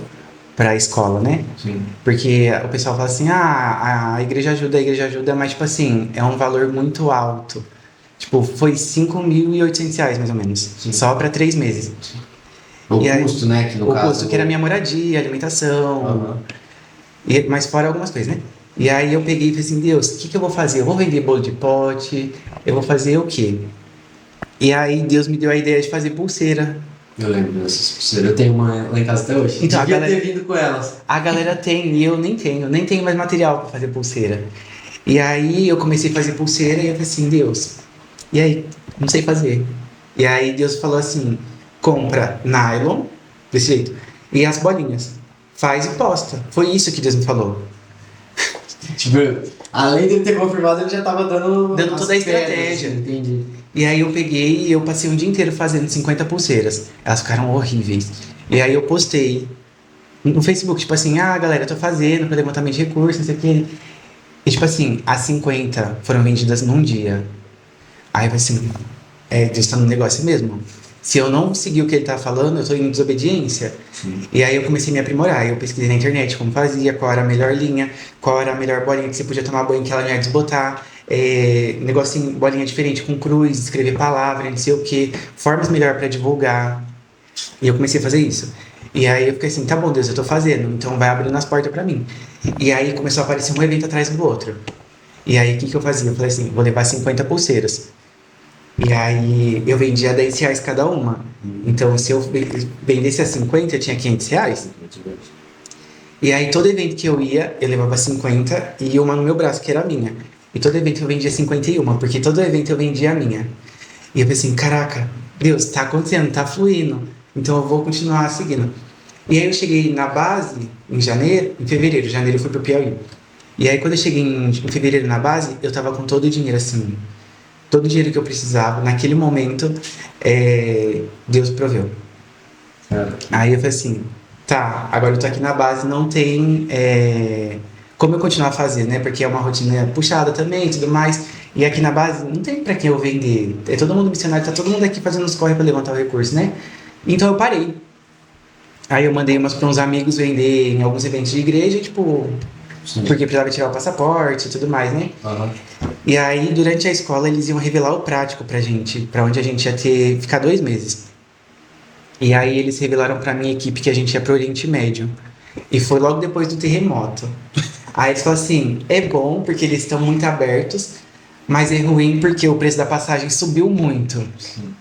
C: para a escola, né?
A: Sim.
C: Porque o pessoal fala assim, a igreja ajuda, mas tipo assim, é um valor muito alto. Tipo, foi R$5.800 mais ou menos,
A: Sim.
C: só para 3 meses.
A: O
C: E
A: custo,
C: aí,
A: né? Que no caso,
C: custo que era minha moradia, alimentação, mas fora algumas coisas, né? E aí eu peguei e falei assim, Deus, o que eu vou fazer? Eu vou vender bolo de pote? Eu vou fazer o quê? E aí Deus me deu a ideia de fazer pulseira.
A: Eu lembro dessas pulseiras. Eu tenho uma lá em casa até hoje.
C: Então,
A: Devia ter vindo com elas.
C: A galera tem, e eu nem tenho mais material para fazer pulseira. E aí eu comecei a fazer pulseira e eu falei assim, Deus, e aí? Não sei fazer. E aí Deus falou assim, compra nylon, desse jeito, e as bolinhas. Faz e posta. Foi isso que Deus me falou.
A: Tipo, além de ele ter confirmado, ele já tava dando
C: Dando
A: as
C: toda a
A: pedras,
C: estratégia.
A: assim, entendi.
C: E aí eu peguei e eu passei um dia inteiro fazendo 50 pulseiras. Elas ficaram horríveis. E aí eu postei no Facebook, tipo assim, galera, eu tô fazendo pra levantamento de recursos, não sei o quê. E tipo assim, as 50 foram vendidas num dia. Aí eu falei assim, Deus tá no negócio mesmo. Se eu não seguir o que ele tá falando, eu tô em desobediência. E aí eu comecei a me aprimorar. Eu pesquisei na internet como fazia, qual era a melhor linha, qual era a melhor bolinha que você podia tomar banho que ela não ia desbotar. Negocinho, bolinha diferente com cruz, escrever palavra, não sei o que, formas melhor para divulgar. E eu comecei a fazer isso. E aí eu fiquei assim, tá bom, Deus, eu tô fazendo, então vai abrindo as portas para mim. E aí começou a aparecer um evento atrás do outro. E aí o que eu fazia? Eu falei assim, vou levar 50 pulseiras. E aí eu vendia R$10 cada uma. Então se eu vendesse a 50, eu tinha R$500. E aí todo evento que eu ia, eu levava 50 e uma no meu braço, que era a minha. E todo evento eu vendia 51, porque todo evento eu vendia a minha. E eu pensei assim, caraca, Deus, tá acontecendo, tá fluindo. Então eu vou continuar seguindo. E aí eu cheguei na base em fevereiro. Janeiro eu fui pro Piauí. E aí quando eu cheguei em fevereiro na base, eu tava com todo o dinheiro assim. Todo o dinheiro que eu precisava, naquele momento, Deus proveu. Aí eu falei assim, tá, agora eu tô aqui na base, não tem como eu continuar a fazer, né? Porque é uma rotina puxada também e tudo mais. E aqui na base não tem pra quem eu vender. É todo mundo missionário, tá todo mundo aqui fazendo os corre pra levantar o recurso, né? Então eu parei. Aí eu mandei umas pra uns amigos vender em alguns eventos de igreja, tipo... Sim. Porque precisava tirar o passaporte e tudo mais, né? Uhum. E aí, durante a escola, eles iam revelar o prático pra gente, pra onde a gente ia ficar 2 meses. E aí, eles revelaram pra minha equipe que a gente ia pro Oriente Médio. E foi logo depois do terremoto. Aí eles falaram assim, é bom porque eles estão muito abertos, mas é ruim porque o preço da passagem subiu muito. Sim.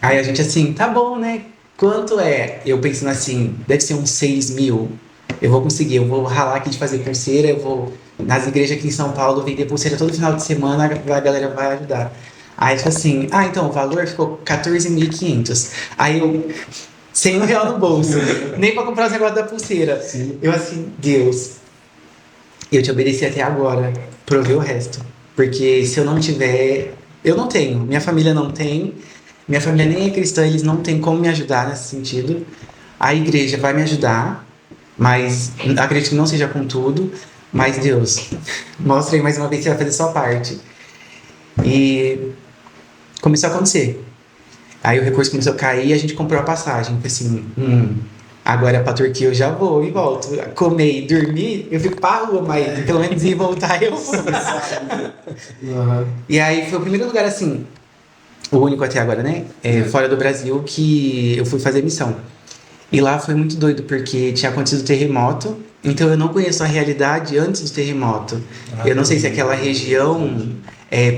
C: Aí a gente assim, tá bom, né? Quanto é? Eu pensando assim, deve ser uns 6 mil. Eu vou conseguir, eu vou ralar aqui de fazer pulseira, eu vou nas igrejas aqui em São Paulo vender pulseira todo final de semana, a galera vai ajudar. Aí tipo assim, então o valor ficou 14.500. Aí eu, sem R$1 no bolso, nem pra comprar os negócios da pulseira. Sim. Eu assim, Deus, eu te obedeci até agora, provei o resto. Porque se eu não tiver, eu não tenho, minha família não tem, minha família nem é cristã, eles não têm como me ajudar nesse sentido. A igreja vai me ajudar, mas acredito que não seja com tudo. Mas Deus, mostra aí mais uma vez que você vai fazer sua parte. E começou a acontecer. Aí o recurso começou a cair e a gente comprou a passagem. Falei assim, agora pra Turquia eu já vou e volto. Comer e dormir, eu fico pra rua, mas pelo menos ir e voltar eu vou. Uhum. E aí foi o primeiro lugar assim, o único até agora, né? Fora do Brasil, que eu fui fazer missão. E lá foi muito doido, porque tinha acontecido o terremoto, então eu não conheço a realidade antes do terremoto. Eu não sei se aquela região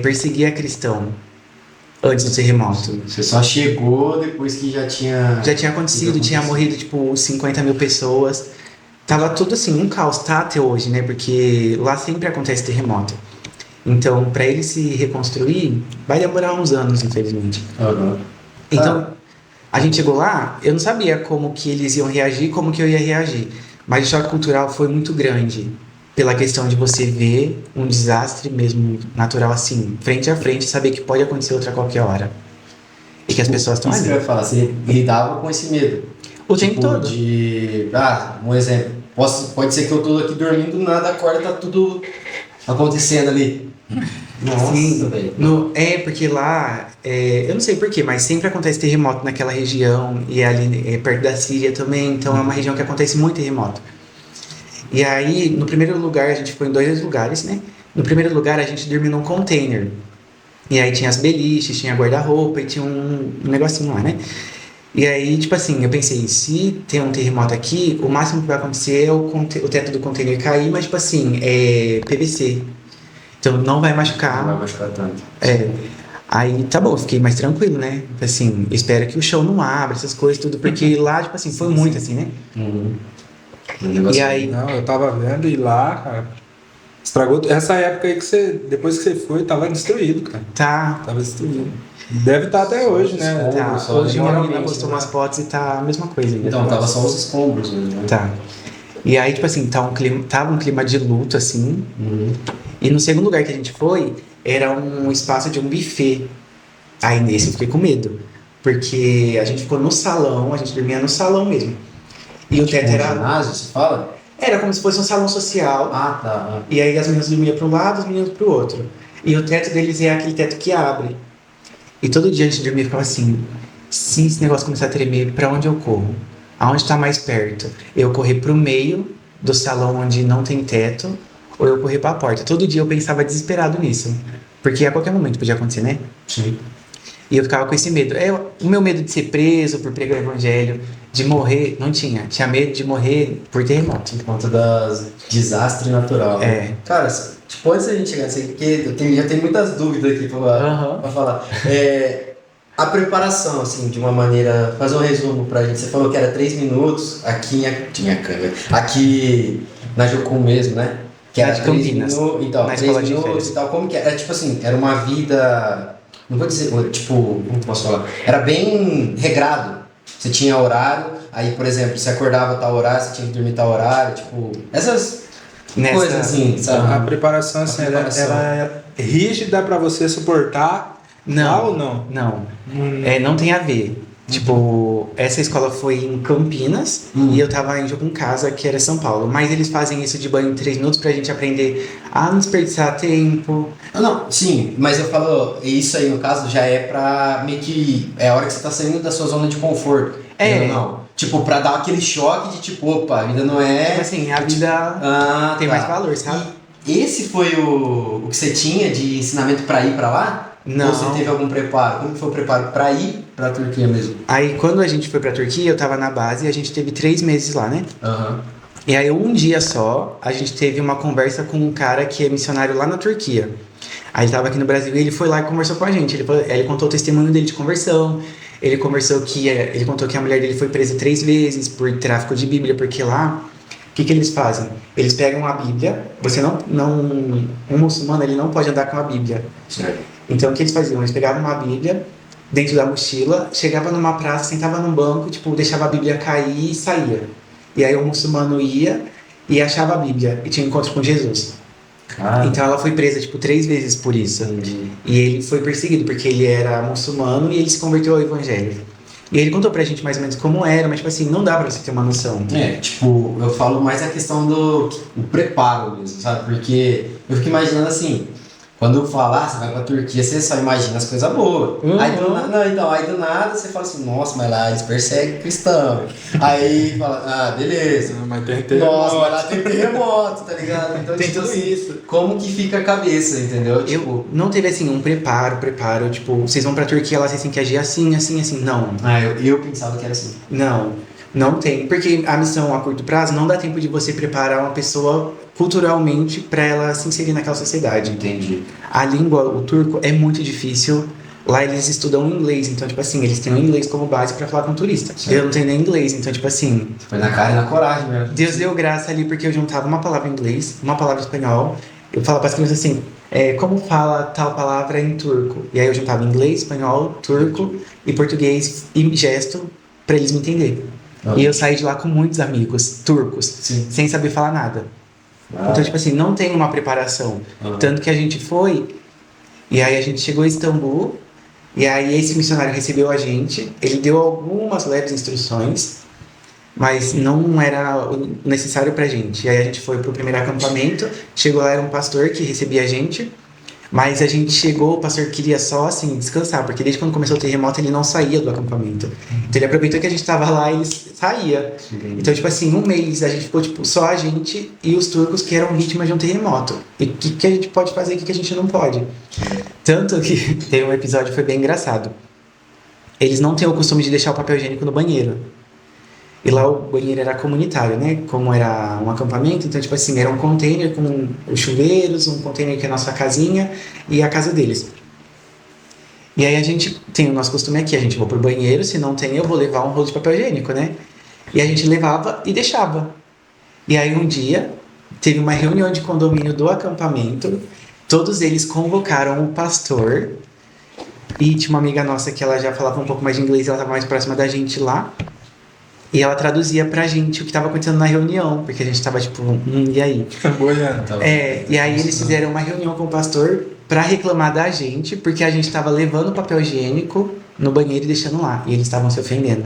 C: perseguia cristão antes do terremoto.
A: Você só chegou depois que já tinha...
C: Já tinha acontecido, tinha morrido tipo 50 mil pessoas. Tava tudo assim, um caos, tá até hoje, né? Porque lá sempre acontece terremoto. Então, para ele se reconstruir, vai demorar uns anos, infelizmente.
A: Uhum.
C: Então... A gente chegou lá, eu não sabia como que eles iam reagir, como que eu ia reagir. Mas o choque cultural foi muito grande. Pela questão de você ver um desastre mesmo natural assim, frente a frente, saber que pode acontecer outra a qualquer hora. E que as pessoas estão ali.
A: Isso que eu ia falar, você lidava com esse medo.
C: O tempo todo.
A: Um exemplo. Pode ser que eu tô aqui dormindo, nada, acorda, tá tudo acontecendo ali. Nossa, velho.
C: Porque lá, eu não sei porquê, mas sempre acontece terremoto naquela região e ali perto da Síria também, então é uma região que acontece muito terremoto. E aí, no primeiro lugar, a gente foi em 2 lugares, né? No primeiro lugar, a gente dormiu num container. E aí tinha as beliches, tinha guarda-roupa e tinha um negocinho lá, né? E aí, tipo assim, eu pensei, se tem um terremoto aqui, o máximo que vai acontecer é o teto do container cair, mas tipo assim, é PVC. Então não vai machucar.
A: Não vai machucar tanto.
C: Aí tá bom, eu fiquei mais tranquilo, né? Assim, espero que o chão não abra, essas coisas, tudo, porque lá, tipo assim, foi muito assim, né?
A: Uhum.
C: E aí...
B: Não, eu tava vendo e lá, cara, Estragou. Essa época aí que você, depois que você foi, tava destruído, cara.
C: Tá.
B: Tava destruído. Deve estar até hoje, né?
C: Tá.
A: Só
C: Hoje minha menina
A: moralmente,
C: postou
A: né?
C: umas fotos e tá a mesma coisa ainda.
A: Então, tava só os escombros mesmo, né?
C: Tá. E aí, tipo assim, tava um clima de luto, assim.
A: Uhum.
C: E no segundo lugar que a gente foi, era um espaço de um buffet. Aí nesse eu fiquei com medo. Porque a gente ficou no salão, a gente dormia no salão mesmo. E o teto
A: Um
C: era.
A: ginásio, você fala?
C: Era como se fosse um salão social.
A: Ah, tá.
C: E aí as meninas dormiam para um lado, os meninos para o outro. E o teto deles é aquele teto que abre. E todo dia a gente dormia e ficava assim: se esse negócio começar a tremer, para onde eu corro? Aonde está mais perto? Eu correr para o meio do salão onde não tem teto, ou eu correr para a porta? Todo dia eu pensava desesperado nisso. Porque a qualquer momento podia acontecer, né?
A: Sim.
C: E eu ficava com esse medo. O meu medo de ser preso por pregar o evangelho, de morrer, não tinha. Tinha medo de morrer por terremoto.
A: Por conta das desastre natural.
C: É.
A: Cara, tipo, antes da gente chegar nisso aí, porque já tenho muitas dúvidas aqui pra falar. A preparação, assim, de uma maneira... Fazer um resumo pra gente. Você falou que era 3 minutos aqui tinha câmera. Aqui na Jocum mesmo, né? Que era
C: de
A: 3
C: Campinas,
A: minutos. Então,
C: na
A: 3
C: escola de
A: minutos
C: férias.
A: e tal. Como que era? Tipo assim, era uma vida... Não vou dizer, tipo... Como que posso falar? Era bem regrado. Você tinha horário. Aí, por exemplo, você acordava tal horário, você tinha que dormir tal horário. Tipo, essas coisas assim,
B: A
A: sabe?
B: preparação, assim,
A: A preparação.
B: ela é rígida pra você suportar. Lá ou não?
C: Não. Não tem a ver. Tipo, essa escola foi em Campinas e eu tava em Jocum Casa, que era São Paulo. Mas eles fazem isso de banho em 3 minutos pra gente aprender a não desperdiçar tempo.
A: Não, sim, mas eu falo, isso aí no caso já é pra meio que. É a hora que você tá saindo da sua zona de conforto.
C: É.
A: Não. Tipo, pra dar aquele choque de tipo, opa, a vida não é.
C: Tipo assim, a vida tem
A: tá.
C: mais valor, sabe?
A: E esse foi o que você tinha de ensinamento pra ir pra lá?
C: Não.
A: Ou você teve algum preparo? Como que foi o preparo pra ir pra Turquia mesmo?
C: Aí quando a gente foi pra Turquia, eu tava na base e a gente teve 3 meses lá, né?
A: Aham.
C: E aí um dia só, a gente teve uma conversa com um cara que é missionário lá na Turquia. Aí ele tava aqui no Brasil e ele foi lá e conversou com a gente. Ele contou o testemunho dele de conversão. Ele contou que a mulher dele foi presa 3 vezes por tráfico de Bíblia, porque lá, o que eles fazem? Eles pegam a Bíblia, um muçulmano ele não pode andar com a Bíblia.
A: Certo.
C: Então o que eles faziam? Eles pegavam uma Bíblia dentro da mochila, chegava numa praça, sentava num banco, tipo, deixava a Bíblia cair e saía. E aí o muçulmano ia e achava a Bíblia e tinha um encontro com Jesus. Então ela foi presa, tipo, 3 vezes por isso.
A: Entendi.
C: E ele foi perseguido porque ele era muçulmano e ele se converteu ao evangelho. E ele contou pra gente mais ou menos como era, mas tipo assim, não dá pra você ter uma noção.
A: Tipo, eu falo mais a questão do preparo mesmo, sabe? Porque eu fico imaginando assim, quando eu falar, você vai pra Turquia, você só imagina as coisas boas. Aí do nada você fala assim, nossa, mas lá eles perseguem cristão. Aí fala, beleza.
B: Mas tem terremoto.
A: Nossa, mas lá tem terremoto, tá ligado? Então,
C: Tem
A: tipo
C: tudo
A: assim,
C: isso.
A: como que fica a cabeça, entendeu? Tipo,
C: Não teve assim um preparo, tipo, vocês vão pra Turquia, lá vocês têm que agir assim, assim, assim. Não.
A: eu pensava que era assim.
C: Não tem. Porque a missão a curto prazo não dá tempo de você preparar uma pessoa culturalmente para ela se inserir naquela sociedade.
A: Entendi.
C: A língua, o turco, é muito difícil. Lá eles estudam inglês, então, tipo assim, eles têm o inglês como base para falar com turista.
A: Certo.
C: Eu não tenho nem inglês, então, tipo assim,
A: Foi na cara e na coragem mesmo.
C: Deus deu graça ali porque eu juntava uma palavra em inglês, uma palavra em espanhol. Eu falava para as crianças assim, como fala tal palavra em turco? E aí eu juntava inglês, espanhol, turco e português e gesto para eles me entenderem. E eu saí de lá com muitos amigos turcos,
A: Sim.
C: sem saber falar nada. Então, tipo assim, não tem uma preparação. Tanto que a gente foi, e aí a gente chegou em Istambul, e aí esse missionário recebeu a gente, ele deu algumas leves instruções, mas não era o necessário pra gente. E aí a gente foi pro primeiro acampamento, chegou lá, era um pastor que recebia a gente, mas a gente chegou, o pastor queria só, assim, descansar, porque desde quando começou o terremoto ele não saía do acampamento. Então ele aproveitou que a gente tava lá e ele saía. Então, tipo assim, 1 mês a gente ficou, tipo, só a gente e os turcos que eram vítimas de um terremoto. E o que a gente pode fazer e o que a gente não pode. Tanto que teve um episódio que foi bem engraçado. Eles não têm o costume de deixar o papel higiênico no banheiro. E lá o banheiro era comunitário, né? Como era um acampamento, então, tipo assim, era um container com os chuveiros, um container que é a nossa casinha e a casa deles. E aí a gente tem o nosso costume aqui, a gente vai pro banheiro, se não tem, eu vou levar um rolo de papel higiênico, né? E a gente levava e deixava. E aí um dia, teve uma reunião de condomínio do acampamento, todos eles convocaram o pastor, e tinha uma amiga nossa que ela já falava um pouco mais de inglês, ela estava mais próxima da gente lá, e ela traduzia pra gente o que estava acontecendo na reunião, porque a gente estava tipo, e aí?
B: Boiando.
C: E aí eles fizeram uma reunião com o pastor pra reclamar da gente, porque a gente estava levando papel higiênico no banheiro e deixando lá, e eles estavam se ofendendo.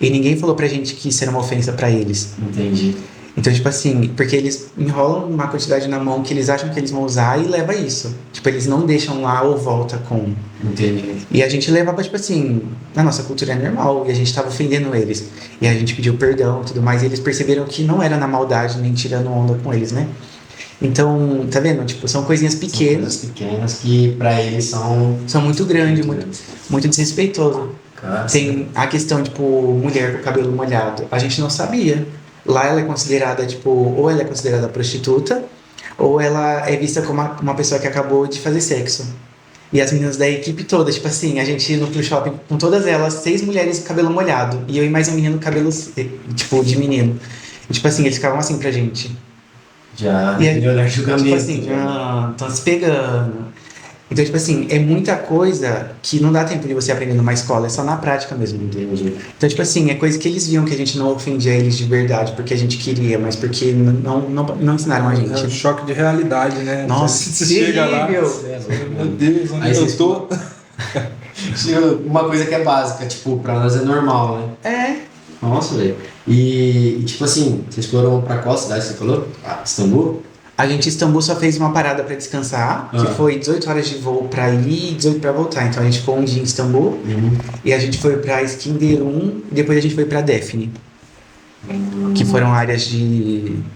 C: E ninguém falou pra gente que isso era uma ofensa pra eles.
A: Entendi.
C: Então, tipo assim, porque eles enrolam uma quantidade na mão que eles acham que eles vão usar e leva isso. Tipo, eles não deixam lá ou volta com.
A: Entendi.
C: E a gente levava, tipo assim, na nossa cultura é normal, e a gente tava ofendendo eles. E a gente pediu perdão e tudo mais, e eles perceberam que não era na maldade, nem tirando onda com eles, né? Então, tá vendo? Tipo, são coisinhas pequenas.
A: São coisas pequenas que pra eles são
C: muito grandes, muito desrespeitoso.
A: Cara,
C: Tem a questão, tipo, mulher com o cabelo molhado. A gente não sabia. Lá ela é considerada, tipo, ou ela é considerada prostituta, ou ela é vista como uma pessoa que acabou de fazer sexo. E as meninas da equipe toda, tipo assim, a gente indo pro shopping com todas elas, 6 mulheres com cabelo molhado. E eu e mais um menino com cabelo, tipo, de menino. E, tipo assim, eles ficavam assim pra gente.
A: já
C: E
A: aquele olhar julgamento.
C: tipo assim, estão se pegando. Então, tipo assim, é muita coisa que não dá tempo de você aprender numa escola, é só na prática mesmo.
A: Entendi.
C: Então, tipo assim, é coisa que eles viam que a gente não ofendia eles de verdade, porque a gente queria, mas porque não ensinaram a
B: É um
C: gente.
B: choque de realidade, né?
C: Nossa,
B: você chega lá,
C: terrível.
B: meu Deus, onde
A: Aí
B: eu
A: vocês-
B: tô?
A: Uma coisa que é básica, tipo, pra nós é normal, né?
C: É,
A: Nossa, velho. E, tipo assim, vocês foram pra qual cidade você falou? Ah, Istambul?
C: a gente em Istambul só fez uma parada pra descansar, que foi 18 horas de voo pra ir e 18 pra voltar. Então a gente ficou um dia em Istambul, e a gente foi pra Iskenderun, e depois a gente foi pra Defne, que foram áreas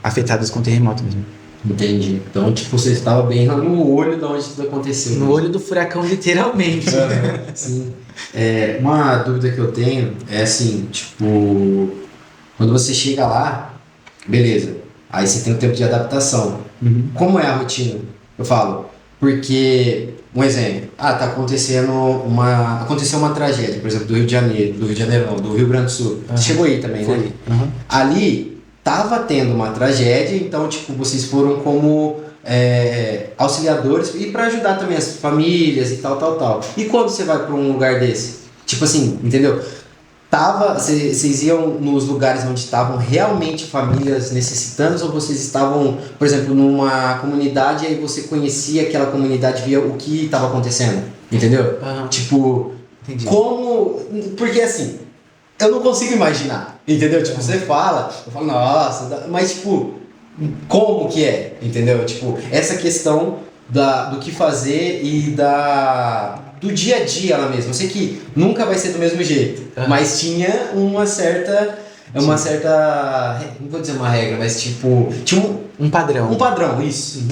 C: afetadas com terremoto mesmo.
A: Entendi. Então, tipo, você estava bem lá no olho de onde tudo aconteceu.
C: No olho do furacão, literalmente.
A: Sim. Uma dúvida que eu tenho é assim, tipo, quando você chega lá, beleza, aí você tem o tempo de adaptação. Como é a rotina? Eu falo, porque, um exemplo, tá acontecendo aconteceu uma tragédia, por exemplo, do Rio de Janeiro não, do Rio Grande do Sul. Você chegou aí também, né? Ali tava tendo uma tragédia, então, tipo, vocês foram como auxiliadores e para ajudar também as famílias e tal. E quando você vai para um lugar desse? Tipo assim, entendeu? Vocês iam nos lugares onde estavam realmente famílias necessitando, ou vocês estavam, por exemplo, numa comunidade e aí você conhecia aquela comunidade, via o que estava acontecendo, entendeu? Tipo,
C: Entendi.
A: como... Porque assim, eu não consigo imaginar, entendeu? Tipo, você fala, eu falo, nossa, mas tipo, como que é, entendeu? Tipo, essa questão do que fazer e do dia a dia lá mesmo. Eu sei que nunca vai ser do mesmo jeito, mas tinha uma certa, não vou dizer uma regra, mas tipo, tinha
C: Um padrão.
A: um padrão, isso.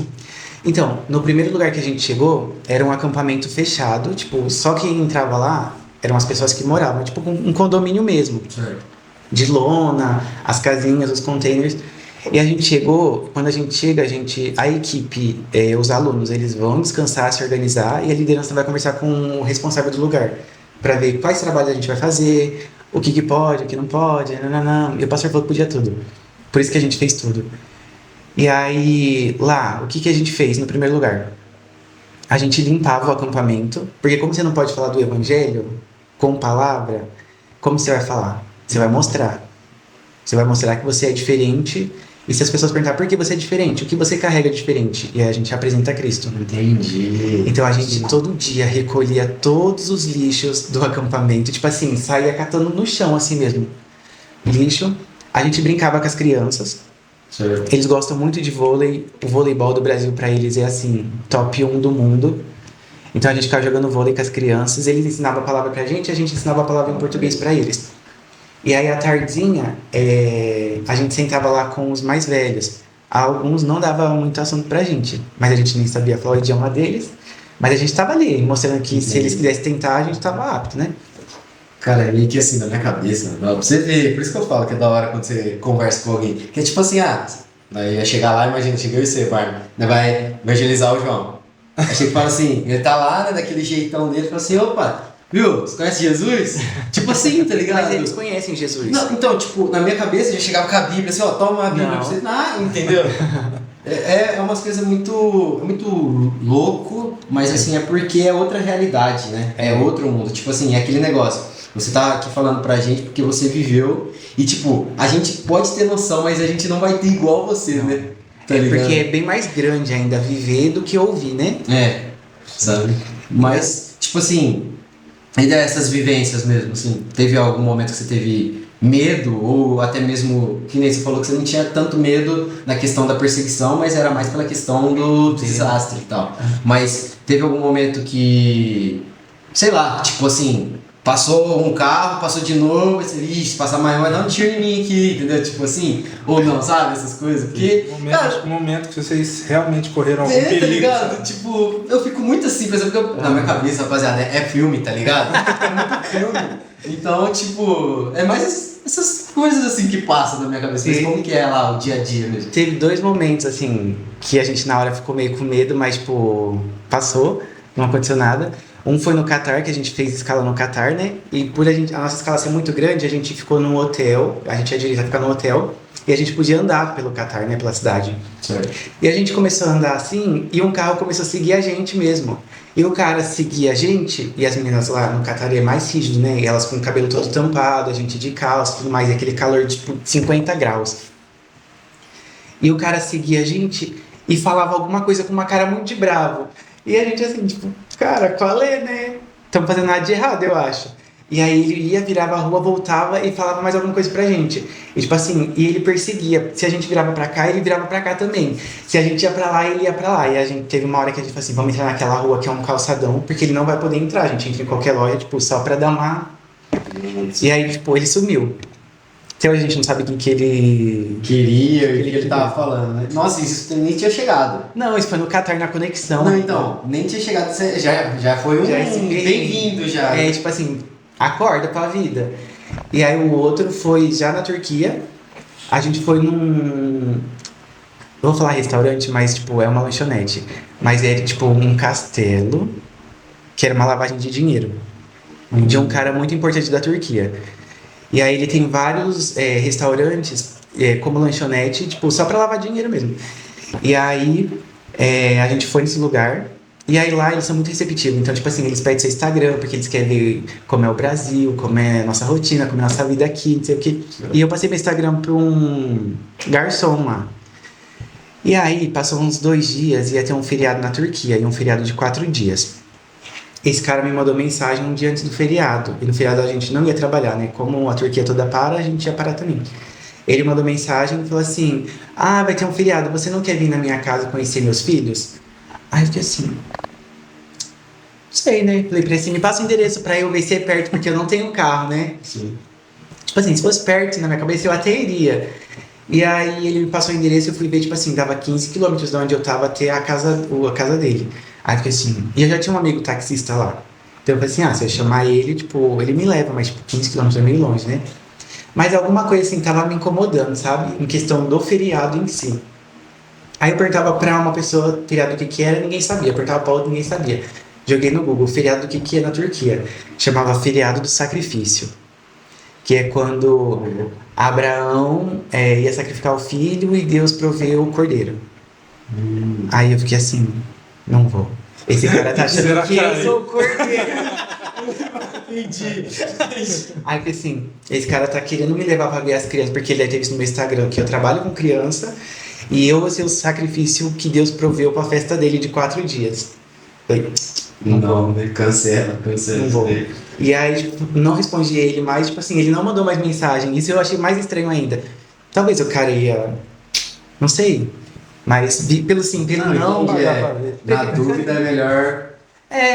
C: Então, no primeiro lugar que a gente chegou, era um acampamento fechado, tipo, só quem entrava lá eram as pessoas que moravam, tipo, um condomínio mesmo.
A: Certo.
C: De lona, as casinhas, os containers. E a gente chegou, quando a gente chega, a equipe, os alunos, eles vão descansar, se organizar, e a liderança vai conversar com o responsável do lugar, para ver quais trabalhos a gente vai fazer, o que pode, o que não pode, nananã. E o pastor falou que podia tudo. Por isso que a gente fez tudo. E aí, lá, o que a gente fez no primeiro lugar? A gente limpava o acampamento, porque como você não pode falar do evangelho com palavra, como você vai falar? Você vai mostrar. Você vai mostrar que você é diferente. E se as pessoas perguntarem por que você é diferente, o que você carrega diferente? E aí a gente apresenta Cristo.
A: Entendi.
C: Então a gente todo dia recolhia todos os lixos do acampamento. Tipo assim, saía catando no chão assim mesmo. Lixo. A gente brincava com as crianças.
A: Certo.
C: Eles gostam muito de vôlei. O voleibol do Brasil pra eles é assim, top 1 do mundo. Então a gente ficava jogando vôlei com as crianças. Eles ensinavam a palavra pra gente e a gente ensinava a palavra em português pra eles. E aí, à tardinha, a gente sentava lá com os mais velhos. Alguns não davam muito assunto pra gente, mas a gente nem sabia falar o idioma deles. Mas a gente tava ali, mostrando que se eles quisessem tentar, a gente tava apto, né?
A: Cara, é meio que assim, na minha cabeça, né? Pra você ver, por isso que eu falo que é da hora quando você conversa com alguém. Que é tipo assim, daí ia chegar lá, imagina, chega eu e você, Barney, vai evangelizar o João. Aí chega e fala assim, ele tá lá, né, daquele jeitão dele, fala assim, opa, viu? Você conhece Jesus? Tipo assim, tá ligado?
C: Mas eles conhecem Jesus.
A: Não, então, tipo, na minha cabeça já chegava com a Bíblia, assim, ó, toma a Bíblia
C: Não.
A: pra você. Ah, entendeu? É umas coisas muito louco, mas assim, é porque é outra realidade, né? É outro mundo. Tipo assim, é aquele negócio. Você tá aqui falando pra gente porque você viveu e, tipo, a gente pode ter noção, mas a gente não vai ter igual você, né? Tá ligado?
C: Porque é bem mais grande ainda viver do que ouvir, né?
A: É, sabe? Mas, tipo assim, e dessas vivências mesmo, assim, teve algum momento que você teve medo, ou até mesmo, que nem você falou que você não tinha tanto medo na questão da perseguição, mas era mais pela questão do desastre e tal. Mas teve algum momento que, sei lá, tipo assim, passou um carro, passou de novo, e você, ixi, passar mais, mas não tira em mim aqui, entendeu? Tipo assim, ou não, sabe? Essas coisas, porque,
B: Acho que o momento que vocês realmente correram algum
A: tá
B: perigo.
A: ligado?
B: sabe?
A: Tipo, eu fico muito assim, por exemplo, na minha cabeça, rapaziada, é filme, tá ligado? É muito filme. Então, tipo, é mais essas coisas assim que passam na minha cabeça. Mas
C: Sim.
A: como que é lá o dia a dia mesmo?
C: Teve 2 momentos, assim, que a gente na hora ficou meio com medo, mas, tipo, passou, não aconteceu nada. Um foi no Catar, que a gente fez escala no Catar, né? E por a nossa escala ser muito grande, a gente ficou num hotel, a gente tinha direito a ficar no hotel, e a gente podia andar pelo Catar, né? Pela cidade.
A: Certo.
C: E a gente começou a andar assim, e um carro começou a seguir a gente mesmo. E o cara seguia a gente, e as meninas lá no Catar é mais rígido, né? E elas com o cabelo todo tampado, a gente de calça e tudo mais, e aquele calor de tipo 50 graus. E o cara seguia a gente e falava alguma coisa com uma cara muito de bravo. E a gente assim, tipo, cara, qual é, né? Estamos fazendo nada de errado, eu acho. E aí ele ia, virava a rua, voltava e falava mais alguma coisa pra gente. E tipo assim, e ele perseguia. Se a gente virava pra cá, ele virava pra cá também. Se a gente ia pra lá, ele ia pra lá. E a gente teve uma hora que a gente falou assim, vamos entrar naquela rua que é um calçadão, porque ele não vai poder entrar. A gente entra em qualquer loja, tipo, só pra dar uma... E aí, tipo, ele sumiu. Até hoje a gente não sabe quem que ele...
A: Queria e o que ele tava falando, né? Nossa, isso nem tinha chegado.
C: Não, isso foi no Catar, na conexão.
A: Não, então, nem tinha chegado, você já foi
C: Já esse
A: bem-vindo já.
C: É, tipo assim, acorda pra vida. E aí o outro foi já na Turquia. A gente foi num... Não vou falar restaurante, mas tipo, é uma lanchonete. Mas é tipo um castelo, que era uma lavagem de dinheiro. De um cara muito importante da Turquia. E aí ele tem vários restaurantes como lanchonete, tipo, só pra lavar dinheiro mesmo. E aí a gente foi nesse lugar. E aí lá eles são muito receptivos. Então, tipo assim, eles pedem seu Instagram, porque eles querem ver como é o Brasil, como é a nossa rotina, como é a nossa vida aqui, não sei o quê. E eu passei meu Instagram pra um garçom lá. E aí, passou uns 2 dias, ia ter um feriado na Turquia, e um feriado de 4 dias. Esse cara me mandou mensagem um dia antes do feriado. E no feriado a gente não ia trabalhar, né? Como a Turquia toda para, a gente ia parar também. Ele mandou mensagem e falou assim, ah, vai ter um feriado, você não quer vir na minha casa conhecer meus filhos? Aí eu fiquei assim, não sei, né? Falei pra ele assim, me passa o endereço pra eu ver se é perto, porque eu não tenho carro, né?
A: Sim.
C: Tipo assim, se fosse perto, na minha cabeça, eu até iria. E aí ele me passou o endereço e eu fui ver, tipo assim, dava 15 quilômetros de onde eu tava até a casa dele. Aí eu fiquei assim, e eu já tinha um amigo taxista lá. Então eu falei assim, se eu chamar ele, tipo, ele me leva, mas tipo, 15 quilômetros é meio longe, né? Mas alguma coisa assim tava me incomodando, sabe? Em questão do feriado em si. Aí eu perguntava pra uma pessoa feriado do que era, ninguém sabia. Eu perguntava pra outra, ninguém sabia. Joguei no Google, feriado do que é na Turquia. Chamava feriado do sacrifício. Que é quando Abraão ia sacrificar o filho e Deus proveu o cordeiro. Aí eu fiquei assim, não vou. Esse cara tá achando
B: Será
C: que
B: que
C: eu
B: é?
C: sou o cordeiro.
A: Entendi.
C: Aí eu falei assim, esse cara tá querendo me levar pra ver as crianças, porque ele deve ter visto no meu Instagram que eu trabalho com criança e eu vou ser o sacrifício que Deus proveu pra festa dele de 4 dias. Falei,
A: Não, cancela.
C: não vou. E aí, tipo, não respondi ele mais, tipo assim, ele não mandou mais mensagem. Isso eu achei mais estranho ainda. Talvez o cara ia... Não sei. Mas pelo sim, pelo não...
A: entendi,
C: dá pra ver.
A: Na dúvida é melhor.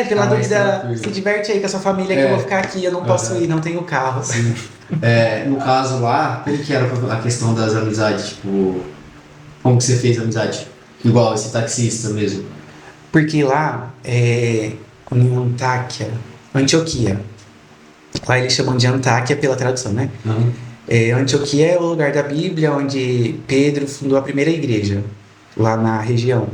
C: Pela
A: mais
C: dúvida,
A: tranquilo.
C: se diverte aí com a sua família que eu vou ficar aqui, eu não posso ir, não tenho carro.
A: No caso lá, como que era a questão das amizades? Tipo, como que você fez amizade? Igual esse taxista mesmo.
C: Porque lá em Antioquia. Lá eles chamam de Antáquia pela tradução, né?
A: Uhum.
C: Antioquia é o lugar da Bíblia onde Pedro fundou a primeira igreja, lá na região.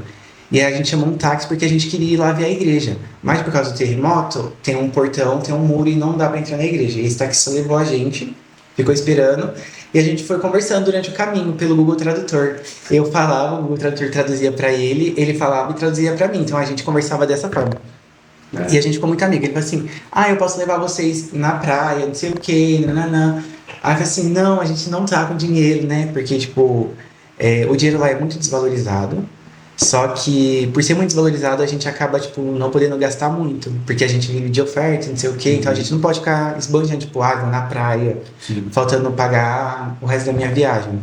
C: E aí a gente chamou um táxi porque a gente queria ir lá ver a igreja. Mas por causa do terremoto, tem um portão, tem um muro e não dá pra entrar na igreja. E esse taxista levou a gente, ficou esperando. E a gente foi conversando durante o caminho pelo Google Tradutor. Eu falava, o Google Tradutor traduzia pra ele, ele falava e traduzia pra mim. Então a gente conversava dessa forma. E a gente ficou muito amigo. Ele falou assim, eu posso levar vocês na praia, não sei o quê, nananã. Aí eu falei assim, não, a gente não tá com dinheiro, né? Porque, tipo, o dinheiro lá é muito desvalorizado. Só que, por ser muito desvalorizado, a gente acaba, tipo, não podendo gastar muito. Porque a gente vive de oferta, não sei o quê. Então a gente não pode ficar esbanjando, tipo, vou na praia, faltando pagar o resto da minha viagem.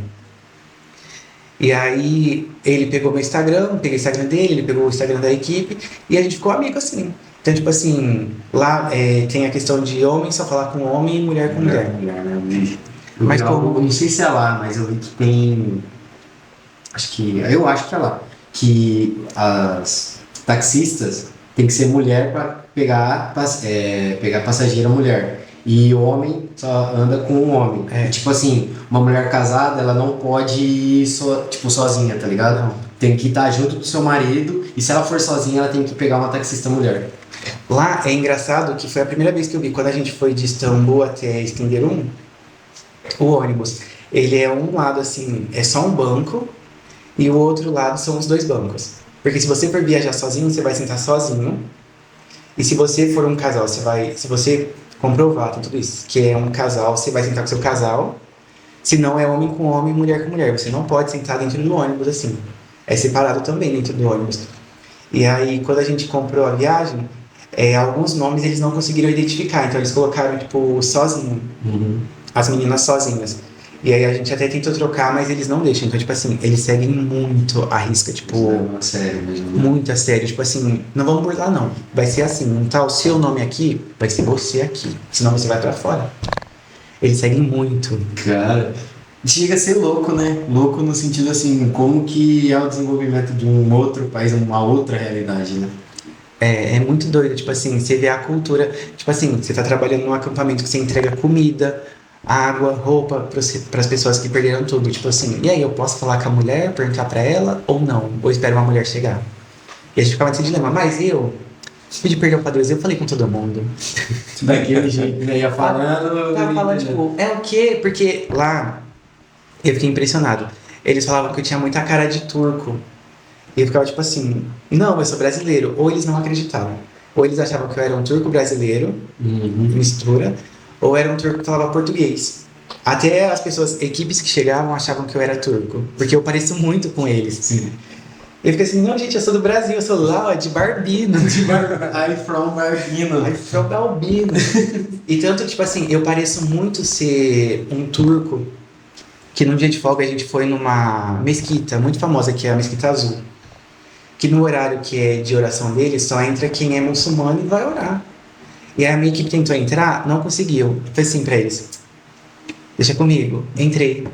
C: E aí, ele pegou meu Instagram, eu peguei o Instagram dele, ele pegou o Instagram da equipe. E a gente ficou amigo, assim. Então, tipo assim, lá tem a questão de homem só falar com homem e mulher com mulher.
A: Mas como... Não sei se é lá, mas eu vi que tem... Eu acho que é lá. Que as taxistas tem que ser mulher para pegar passageira mulher. E o homem só anda com um homem. E, tipo assim, uma mulher casada, ela não pode ir sozinha, tá ligado? Não. Tem que estar junto do seu marido. E se ela for sozinha, ela tem que pegar uma taxista mulher.
C: Lá é engraçado que foi a primeira vez que eu vi, quando a gente foi de Istambul até Iskenderun, o ônibus, ele é um lado assim, é só um banco, e o outro lado são os 2 bancos. Porque se você for viajar sozinho, você vai sentar sozinho. E se você for um casal, se você comprovar tudo isso, que é um casal, você vai sentar com seu casal. Se não, é homem com homem, mulher com mulher. Você não pode sentar dentro do ônibus assim. É separado também dentro do ônibus. E aí, quando a gente comprou a viagem, alguns nomes eles não conseguiram identificar. Então, eles colocaram, tipo, sozinho. As meninas sozinhas. E aí, a gente até tentou trocar, mas eles não deixam. Então, tipo assim, eles seguem muito a risca, tipo...
A: É sério mesmo.
C: Muito a sério. Tipo assim, não vamos burlar, não. Vai ser assim, não tá o seu nome aqui, vai ser você aqui. Senão você vai pra fora. Eles seguem muito.
A: Cara, chega a ser louco, né? Louco no sentido assim, como que é o desenvolvimento de um outro país, uma outra realidade, né?
C: É muito doido, tipo assim, você vê a cultura. Tipo assim, você tá trabalhando num acampamento que você entrega comida, água, roupa para as pessoas que perderam tudo. Tipo assim, e aí, eu posso falar com a mulher, perguntar pra ela ou não? Ou espero uma mulher chegar? E a gente ficava nesse dilema, mas eu pedi perdão pra Deus, eu falei com todo mundo.
A: Daquele jeito, né? Ia falando...
C: Tava falando, tipo, é o quê? Porque lá, eu fiquei impressionado. Eles falavam que eu tinha muita cara de turco. E eu ficava tipo assim, não, eu sou brasileiro. Ou eles não acreditavam. Ou eles achavam que eu era um turco brasileiro, mistura, ou era um turco que falava português. Até as pessoas, equipes que chegavam, achavam que eu era turco. Porque eu pareço muito com eles.
A: Sim.
C: Eu fiquei assim, não, gente, eu sou do Brasil, eu sou lá, ó, de Barbino.
A: I'm from Barbino.
C: I'm from Barbino. E tanto, tipo assim, eu pareço muito ser um turco, que num dia de folga a gente foi numa mesquita muito famosa, que é a Mesquita Azul. Que no horário que é de oração deles, só entra quem é muçulmano e vai orar. E aí a minha equipe tentou entrar, não conseguiu. Eu falei assim pra eles, deixa comigo. Entrei.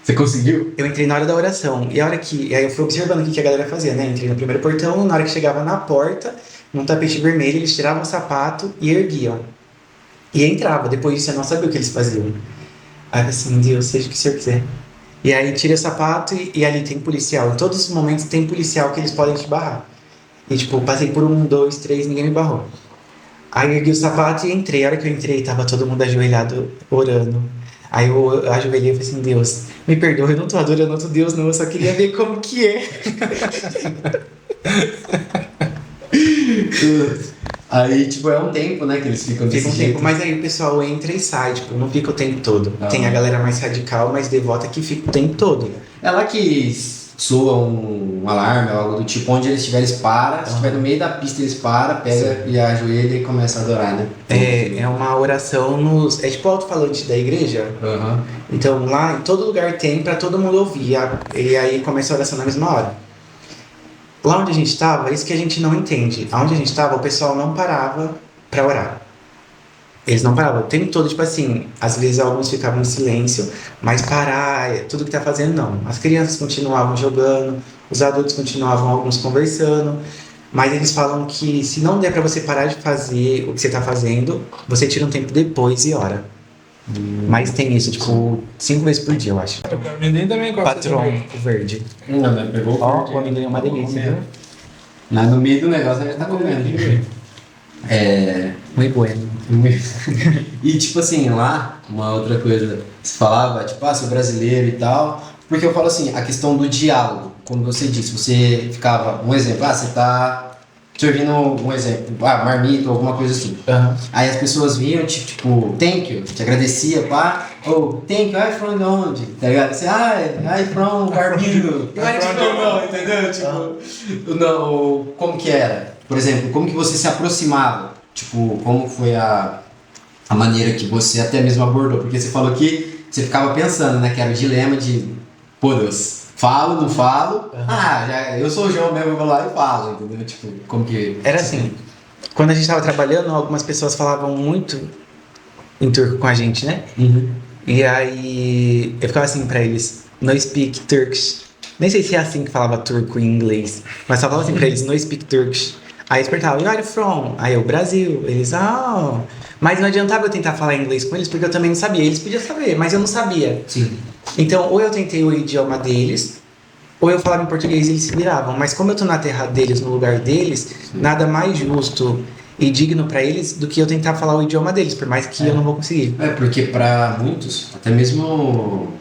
A: Você conseguiu?
C: Eu entrei na hora da oração. E aí eu fui observando o que a galera fazia, né? Entrei no primeiro portão, na hora que chegava na porta, num tapete vermelho, eles tiravam o sapato e erguiam. E entrava. Depois disso eu não sabia o que eles faziam. Aí eu falei assim, Deus, seja o que o Senhor quiser. E aí tira o sapato e ali tem policial. Em todos os momentos tem policial que eles podem te barrar. E tipo, passei por 1, 2, 3, ninguém me barrou. Aí eu ergui o sapato e entrei. A hora que eu entrei, tava todo mundo ajoelhado, orando. Aí eu ajoelhei e falei assim, Deus, me perdoa, eu não tô adorando outro Deus não, eu só queria ver como que é.
A: Aí, tipo, é um tempo, né, que eles ficam desse
C: Fica um
A: jeito.
C: tempo, mas aí o pessoal entra e sai, tipo, não fica o tempo todo. Tem a galera mais radical, mais devota que fica o tempo todo.
A: É lá que soa um alarme ou algo do tipo, onde eles estiverem, eles param, se estiver no meio da pista eles param, pega e ajoelha e começa a adorar, né?
C: É uma oração é tipo o alto-falante da igreja. Então lá, em todo lugar tem pra todo mundo ouvir, e aí começa a oração na mesma hora. Lá onde a gente estava, isso que a gente não entende. Onde a gente estava, o pessoal não parava pra orar. Eles não paravam o tempo todo, tipo assim, às vezes alguns ficavam em silêncio, mas parar, tudo que tá fazendo, não. As crianças continuavam jogando, os adultos continuavam alguns conversando, mas eles falam que se não der pra você parar de fazer o que você tá fazendo, você tira um tempo depois e ora. Mas tem isso, tipo, 5 vezes por dia, eu acho.
B: O amendoim também gosta.
C: Patrão, o verde.
A: Não, né? Pegou
C: Ó, o amendoim é uma delícia, viu?
A: Mas no meio do negócio a gente tá comendo.
C: Muito bueno.
A: E tipo assim, lá, uma outra coisa, você falava, tipo, sou brasileiro e tal, porque eu falo assim, a questão do diálogo, como você disse, você ficava, um exemplo, você tá servindo um exemplo, marmita ou alguma coisa assim. Aí as pessoas vinham, tipo, thank you, te agradecia, ou thank you, I'm from onde? Tá ligado? Você, I'm from Barbino. Não, entendeu? Tipo, não, como que era? Por exemplo, como que você se aproximava? Tipo, como foi a maneira que você até mesmo abordou? Porque você falou que você ficava pensando, né? Que era o dilema de, pô Deus, falo, não falo? Eu sou o João mesmo, eu vou lá e falo, entendeu? Tipo, como que...
C: Era assim, quando a gente tava trabalhando, algumas pessoas falavam muito em turco com a gente, né? E aí eu ficava assim pra eles, no speak Turkish. Nem sei se é assim que falava turco em inglês, mas só falava assim pra eles, no speak Turkish. Aí eles perguntavam, where are you from? Aí eu, Brasil. Eles, Mas não adiantava eu tentar falar inglês com eles, porque eu também não sabia. Eles podiam saber, mas eu não sabia.
A: Sim.
C: Então, ou eu tentei o idioma deles, ou eu falava em português e eles se viravam. Mas como eu tô na terra deles, no lugar deles, nada mais justo e digno pra eles do que eu tentar falar o idioma deles, por mais que eu não vou conseguir.
A: Porque pra muitos, até mesmo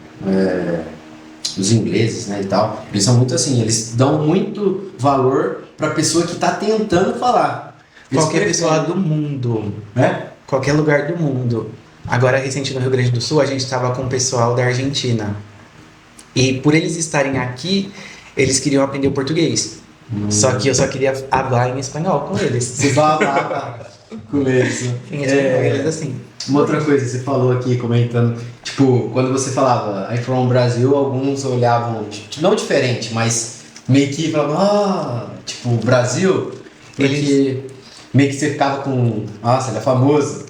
A: os ingleses, né, e tal, eles são muito assim, eles dão muito valor pra pessoa que tá tentando falar.
C: Qualquer pessoa do mundo. Qualquer lugar do mundo. Agora, recente no Rio Grande do Sul, a gente estava com o pessoal da Argentina. E por eles estarem aqui, eles queriam aprender o português. Só que eu só queria falar em espanhol com eles.
A: Você fala com eles.
C: Em espanhol, eles assim.
A: Uma outra coisa, você falou aqui, comentando, tipo, quando você falava I'm from Brasil, alguns olhavam, tipo, não diferente, mas meio que falavam, tipo, Brasil, porque meio que você ficava com, nossa, ele é famoso.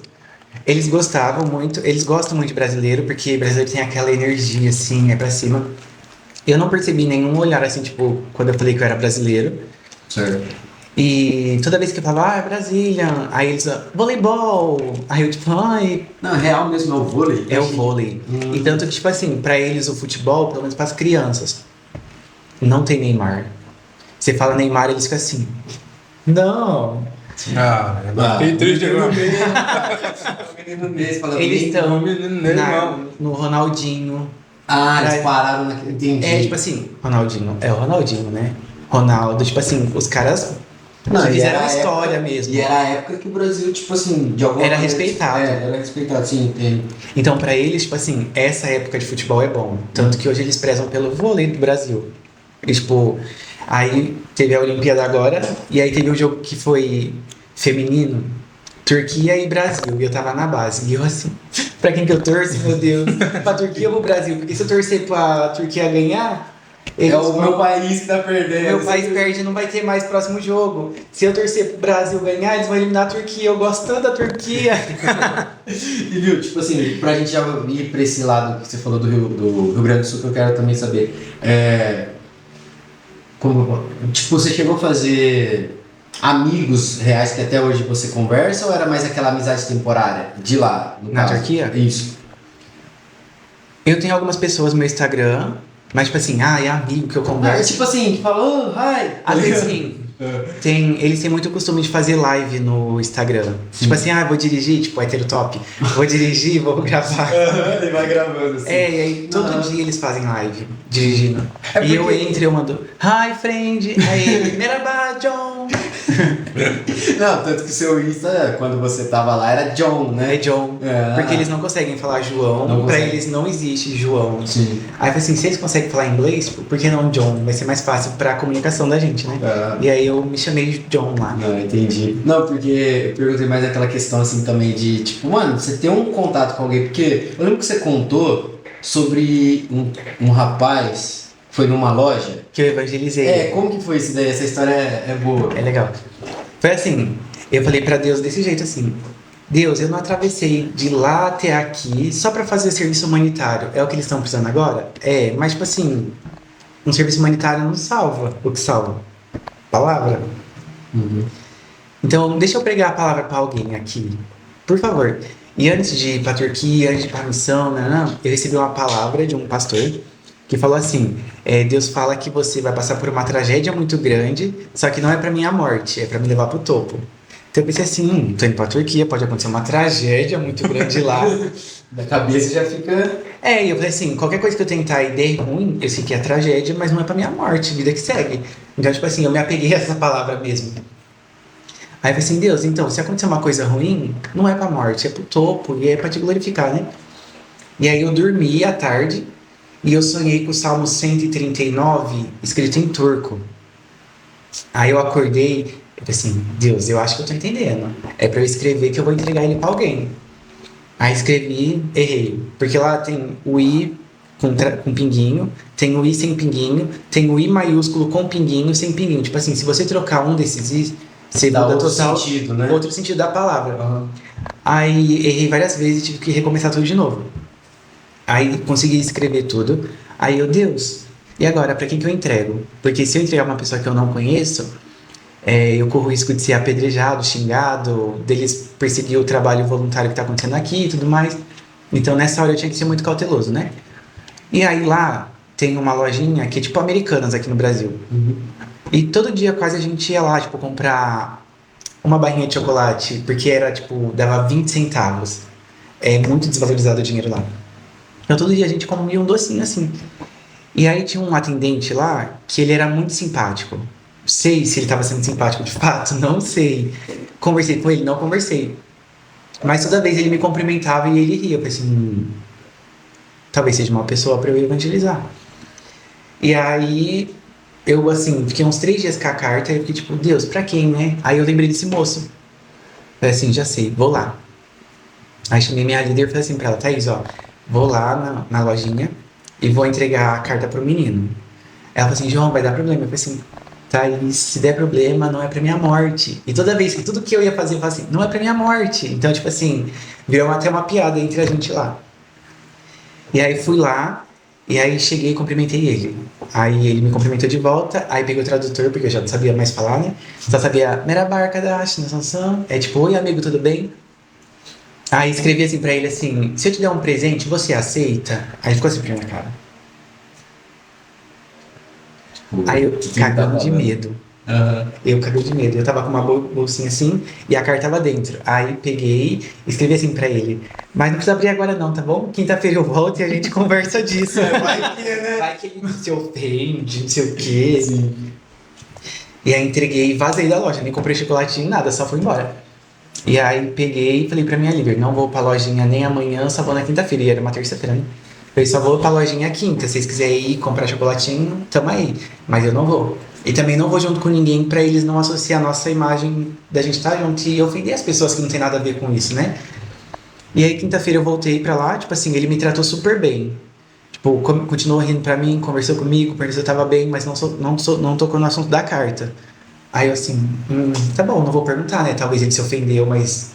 C: Eles gostavam muito, eles gostam muito de brasileiro, porque brasileiro tem aquela energia, assim, pra cima. Eu não percebi nenhum olhar, assim, tipo, quando eu falei que eu era brasileiro.
A: Certo.
C: E toda vez que eu falava, é Brasília, aí eles, voleibol, aí eu tipo,
A: Não, real mesmo, é o vôlei?
C: É o vôlei. E tanto que, tipo assim, pra eles o futebol, pelo menos pras crianças, não tem Neymar. Você fala Neymar, eles ficam assim, não...
B: Fiquei triste agora.
C: Eles estão no Ronaldinho.
A: Eles pararam naquele... Entendi.
C: Tipo assim, Ronaldinho, é o Ronaldinho, né? Ronaldo, tipo assim, os caras fizeram história mesmo.
A: E era a época que o Brasil, tipo assim, de alguma
C: Era
A: maneira,
C: respeitado.
A: Era respeitado, sim, entendo.
C: Então, pra eles, tipo assim, essa época de futebol é bom. Tanto que hoje eles prezam pelo vôlei do Brasil. E, tipo, aí teve a Olimpíada agora, e aí teve um jogo que foi feminino, Turquia e Brasil, e eu tava na base. E eu assim, pra quem que eu torço, meu Deus? Pra Turquia ou pro Brasil? Porque se eu torcer pra Turquia ganhar...
A: meu país que tá perdendo.
C: Meu país perde, não vai ter mais próximo jogo. Se eu torcer pro Brasil ganhar, eles vão eliminar a Turquia. Eu gosto tanto da Turquia.
A: E viu, tipo assim, pra gente já ir pra esse lado que você falou do Rio Grande do Sul, que eu quero também saber. Tipo, você chegou a fazer amigos reais que até hoje você conversa, ou era mais aquela amizade temporária de lá?
C: Na Turquia?
A: Isso.
C: Eu tenho algumas pessoas no meu Instagram, mas tipo assim, é amigo que eu converso.
A: Tipo assim, que falou, hi.
C: Às vezes sim. Eles têm muito costume de fazer live no Instagram. Tipo assim, vou dirigir, tipo, top. Vou dirigir, vou gravar.
A: Ele vai gravando assim.
C: E aí todo dia eles fazem live, dirigindo. E eu entro e eu mando, hi friend, aí, merhaba, John.
A: Não, tanto que seu Insta, quando você tava lá, era John, né?
C: É John. Porque eles não conseguem falar João, pra eles não existe João.
A: Sim.
C: Aí eu falei assim, se eles conseguem falar inglês, por que não John? Vai ser mais fácil pra comunicação da gente, né? E aí eu me chamei de John lá.
A: Não, entendi. Não, porque eu perguntei mais aquela questão assim também de, tipo, mano, você tem um contato com alguém, porque eu lembro que você contou sobre um rapaz que foi numa loja.
C: Que eu evangelizei.
A: Como que foi isso daí? Essa história é boa.
C: É legal. Foi assim, eu falei pra Deus desse jeito assim, Deus, eu não atravessei de lá até aqui só pra fazer serviço humanitário. É o que eles estão precisando agora? Mas tipo assim, um serviço humanitário não salva. O que salva? Palavra. Então, deixa eu pregar a palavra pra alguém aqui. Por favor. E antes de ir pra Turquia, antes de ir pra missão, eu recebi uma palavra de um pastor que falou assim: Deus fala que você vai passar por uma tragédia muito grande, só que não é pra minha morte, é pra me levar pro topo. Então eu pensei assim, tô indo pra Turquia, pode acontecer uma tragédia muito grande lá.
A: Da cabeça já fica...
C: E eu falei assim, qualquer coisa que eu tentar e der ruim, eu sei que é tragédia, mas não é pra minha morte, vida que segue. Então, tipo assim, eu me apeguei a essa palavra mesmo. Aí eu falei assim, Deus, então, se acontecer uma coisa ruim, não é pra morte, é pro topo, e é pra te glorificar, né? E aí eu dormi à tarde, e eu sonhei com o Salmo 139, escrito em turco. Aí eu acordei, eu falei assim, Deus, eu acho que eu tô entendendo. É pra eu escrever que eu vou entregar ele pra alguém. Aí escrevi, errei. Porque lá tem o I com pinguinho, tem o I sem pinguinho, tem o I maiúsculo com pinguinho sem pinguinho. Tipo assim, se você trocar um desses I, você
A: Dá
C: muda
A: outro
C: total
A: sentido, né?
C: outro sentido da palavra.
A: Uhum.
C: Aí errei várias vezes e tive que recomeçar tudo de novo. Aí consegui escrever tudo. Aí eu, Deus, e agora, pra quem que eu entrego? Porque se eu entregar uma pessoa que eu não conheço, eu corro o risco de ser apedrejado, xingado, deles perseguir o trabalho voluntário que tá acontecendo aqui e tudo mais. Então nessa hora eu tinha que ser muito cauteloso, né? E aí lá tem uma lojinha que é tipo Americanas aqui no Brasil.
A: Uhum.
C: E todo dia quase a gente ia lá, tipo, comprar uma barrinha de chocolate, porque era, tipo, dava 20 centavos. É muito desvalorizado o dinheiro lá. Então todo dia a gente comia um docinho assim. E aí tinha um atendente lá que ele era muito simpático. Sei se ele estava sendo simpático de fato, não sei. Conversei com ele? Não conversei. Mas toda vez ele me cumprimentava e ele ria. Eu pensei, talvez seja uma pessoa para eu evangelizar. E aí eu, assim, fiquei uns 3 dias com a carta e eu fiquei tipo, Deus, pra quem, né? Aí eu lembrei desse moço. Falei assim, já sei, vou lá. Aí chamei minha líder e falei assim pra ela, Thaís, ó, vou lá na lojinha e vou entregar a carta pro menino. Ela falou assim, João, vai dar problema. Eu falei assim, Thaís, se der problema, não é pra minha morte. E toda vez que tudo que eu ia fazer, eu falava assim, não é pra minha morte. Então, tipo assim, virou até uma piada entre a gente lá. E aí fui lá, e aí cheguei e cumprimentei ele. Aí ele me cumprimentou de volta, aí peguei o tradutor, porque eu já não sabia mais falar, né? Só sabia, Merhaba Kadash, na Sansão. É tipo, oi amigo, tudo bem? Aí escrevi assim pra ele assim, se eu te der um presente, você aceita? Aí ele ficou assim pra minha cara. Aí eu cagando de medo.
A: Uhum.
C: Eu caguei de medo. Eu tava com uma bolsinha assim e a carta tava dentro. Aí peguei, escrevi assim pra ele. Mas não precisa abrir agora não, tá bom? Quinta-feira eu volto e a gente conversa disso. Vai que, né? Vai que ele se ofende, não sei o quê.
A: Sim.
C: E aí entreguei e vazei da loja. Nem comprei chocolatinho, nada, só fui embora. E aí peguei e falei pra minha líder, não vou pra lojinha nem amanhã, só vou na quinta-feira. E era uma terça-feira, né? Eu só vou pra lojinha quinta. Se vocês quiserem ir comprar chocolatinho, tamo aí. Mas eu não vou. E também não vou junto com ninguém pra eles não associar a nossa imagem da gente estar junto e ofender as pessoas que não tem nada a ver com isso, né? E aí quinta-feira eu voltei pra lá, tipo assim, ele me tratou super bem. Tipo, continuou rindo pra mim, conversou comigo, perguntou se eu tava bem, mas não tocou no assunto da carta. Aí eu assim, tá bom, não vou perguntar, né? Talvez ele se ofendeu, mas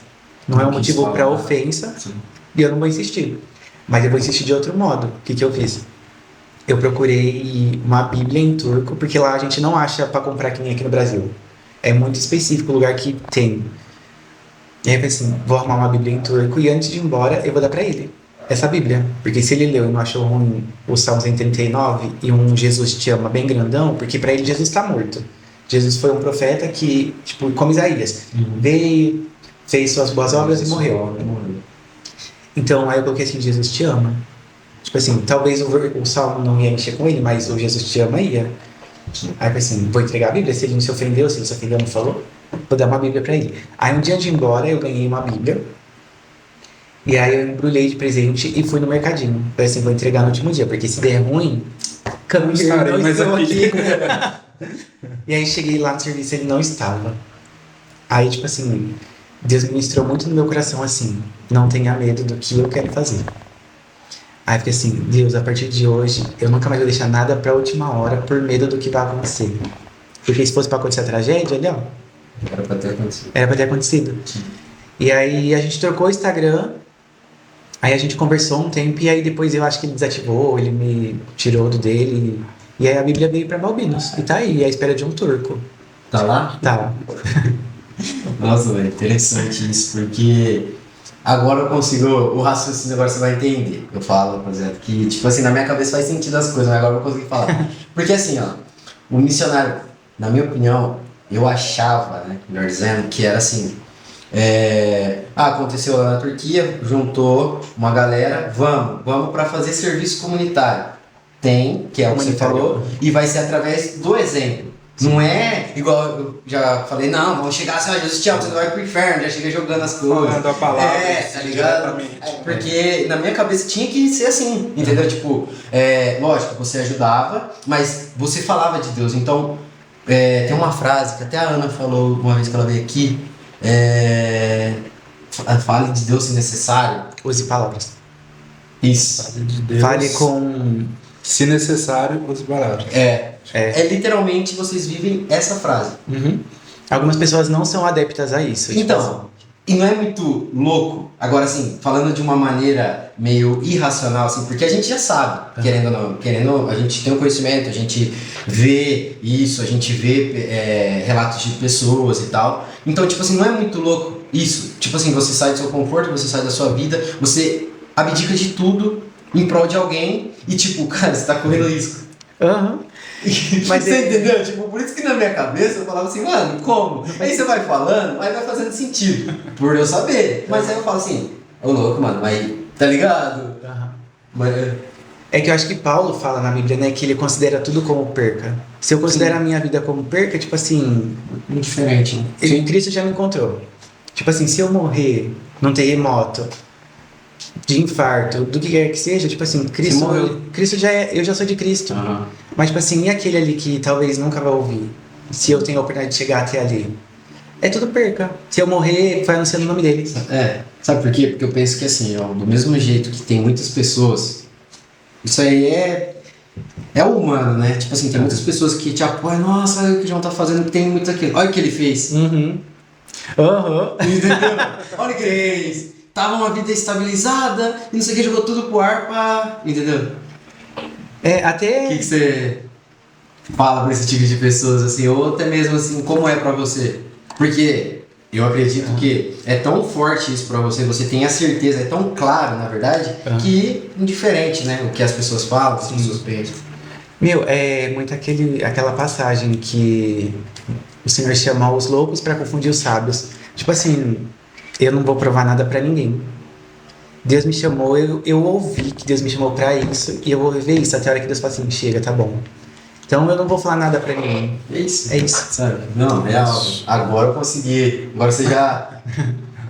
C: não é um motivo pra ofensa. Sim. E eu não vou insistir. Mas eu vou insistir de outro modo. O que que eu fiz? Eu procurei uma Bíblia em turco, porque lá a gente não acha pra comprar que nem aqui no Brasil. É muito específico o lugar que tem. E aí eu pensei assim, vou arrumar uma Bíblia em turco e antes de ir embora eu vou dar pra ele essa Bíblia. Porque se ele leu e não achou ruim o Salmo 139 e um Jesus te ama bem grandão, porque pra ele Jesus tá morto. Jesus foi um profeta que, tipo, como Isaías, veio, fez suas boas obras e morreu. Então aí eu coloquei assim, Jesus te ama. Tipo assim, talvez o Salmo não ia mexer com ele, mas o Jesus te ama ia. Aí eu assim, vou entregar a Bíblia, se ele não se ofendeu, se ele se ofendeu não falou, vou dar uma Bíblia pra ele. Aí um dia de ir embora, eu ganhei uma Bíblia. E aí eu embrulhei de presente e fui no mercadinho. Falei assim, vou entregar no último dia, porque se der ruim, caminho não estou aqui. E aí cheguei lá no serviço, ele não estava. Aí, tipo assim, Deus ministrou muito no meu coração assim, não tenha medo do que eu quero fazer. Aí fiquei assim, Deus, a partir de hoje, eu nunca mais vou deixar nada pra última hora por medo do que vai acontecer. Porque se fosse pra acontecer a tragédia, olha,
A: Era pra ter acontecido.
C: era pra ter acontecido. E aí a gente trocou o Instagram, aí a gente conversou um tempo e aí depois eu acho que ele desativou, ele me tirou do dele. E aí a Bíblia veio pra Balbinos. E tá aí, à espera de um turco.
A: Tá lá?
C: Tá.
A: Nossa, é interessante isso, porque Agora eu consigo, o raciocínio agora você vai entender. Eu falo, por exemplo, que tipo assim, na minha cabeça faz sentido as coisas, mas agora eu vou conseguir falar. Porque assim, ó, o missionário, na minha opinião, eu achava, né, melhor dizendo, que era assim, aconteceu lá na Turquia, juntou uma galera, vamos para fazer serviço comunitário. Tem, que é o que você falou, e vai ser através do exemplo. Não é igual eu já falei, não, vamos chegar assim, ó, Jesus te ama, você não vai pro inferno, já chega jogando as coisas.
B: Falando a palavra,
A: tá ligado? Porque na minha cabeça tinha que ser assim, entendeu? Tipo, lógico, você ajudava, mas você falava de Deus. Então, tem uma frase que até a Ana falou uma vez que ela veio aqui, fale de Deus se necessário.
C: Use palavras.
A: Isso.
B: Fale de Deus.
C: Fale com...
B: Se necessário, use palavras.
A: Literalmente vocês vivem essa frase.
C: Uhum. Algumas pessoas não são adeptas a isso.
A: Então, e não é muito louco, agora assim, falando de uma maneira meio irracional, assim, porque a gente já sabe, querendo ou não, a gente tem um conhecimento, a gente vê isso, a gente vê relatos de pessoas e tal. Então, tipo assim, não é muito louco isso. Tipo assim, você sai do seu conforto, você sai da sua vida, você abdica de tudo em prol de alguém e tipo, cara, você tá correndo risco.
C: Aham.
A: Mas você entendeu? Tipo, por isso que na minha cabeça eu falava assim, mano, como? Aí você vai falando, aí vai fazendo sentido, por eu saber. Mas aí eu falo assim, ô louco, mano, mas tá ligado?
C: Uhum.
A: Mas,
C: É que eu acho que Paulo fala na Bíblia, né, que ele considera tudo como perca. Se eu considero a minha vida como perca, tipo assim...
A: muito diferente.
C: Cristo já me encontrou. Tipo assim, se eu morrer num terremoto, de infarto, do que quer que seja, tipo assim, Cristo já é, eu já sou de Cristo.
A: Uhum.
C: Mas tipo assim, e aquele ali que talvez nunca vai ouvir? Se eu tenho a oportunidade de chegar até ali? É tudo perca. Se eu morrer, vai anunciando o nome dele.
A: Sabe por quê? Porque eu penso que assim, ó, do mesmo jeito que tem muitas pessoas, isso aí é humano, né? Tipo assim, tem muitas pessoas que te apoiam, nossa, olha o que o João tá fazendo, tem muito aquilo. Olha o que ele fez.
C: Uhum.
A: Entendeu? Olha o que ele fez. Tava uma vida estabilizada e não sei o que, jogou tudo pro ar pra... Entendeu?
C: Até...
A: O que você fala pra esse tipo de pessoas, assim, ou até mesmo assim, como é pra você? Porque eu acredito que é tão forte isso pra você, você tem a certeza, é tão claro, na verdade, que indiferente, né? O que as pessoas falam, as pessoas pensam.
C: Meu, é muito aquela passagem que o Senhor chama os loucos pra confundir os sábios. Tipo assim... Eu não vou provar nada pra ninguém. Deus me chamou, eu ouvi que Deus me chamou pra isso e eu vou viver isso até a hora que Deus fala assim, chega, tá bom. Então eu não vou falar nada pra ninguém.
A: É isso.
C: É isso.
A: Sabe? Não, agora eu consegui. Agora você já...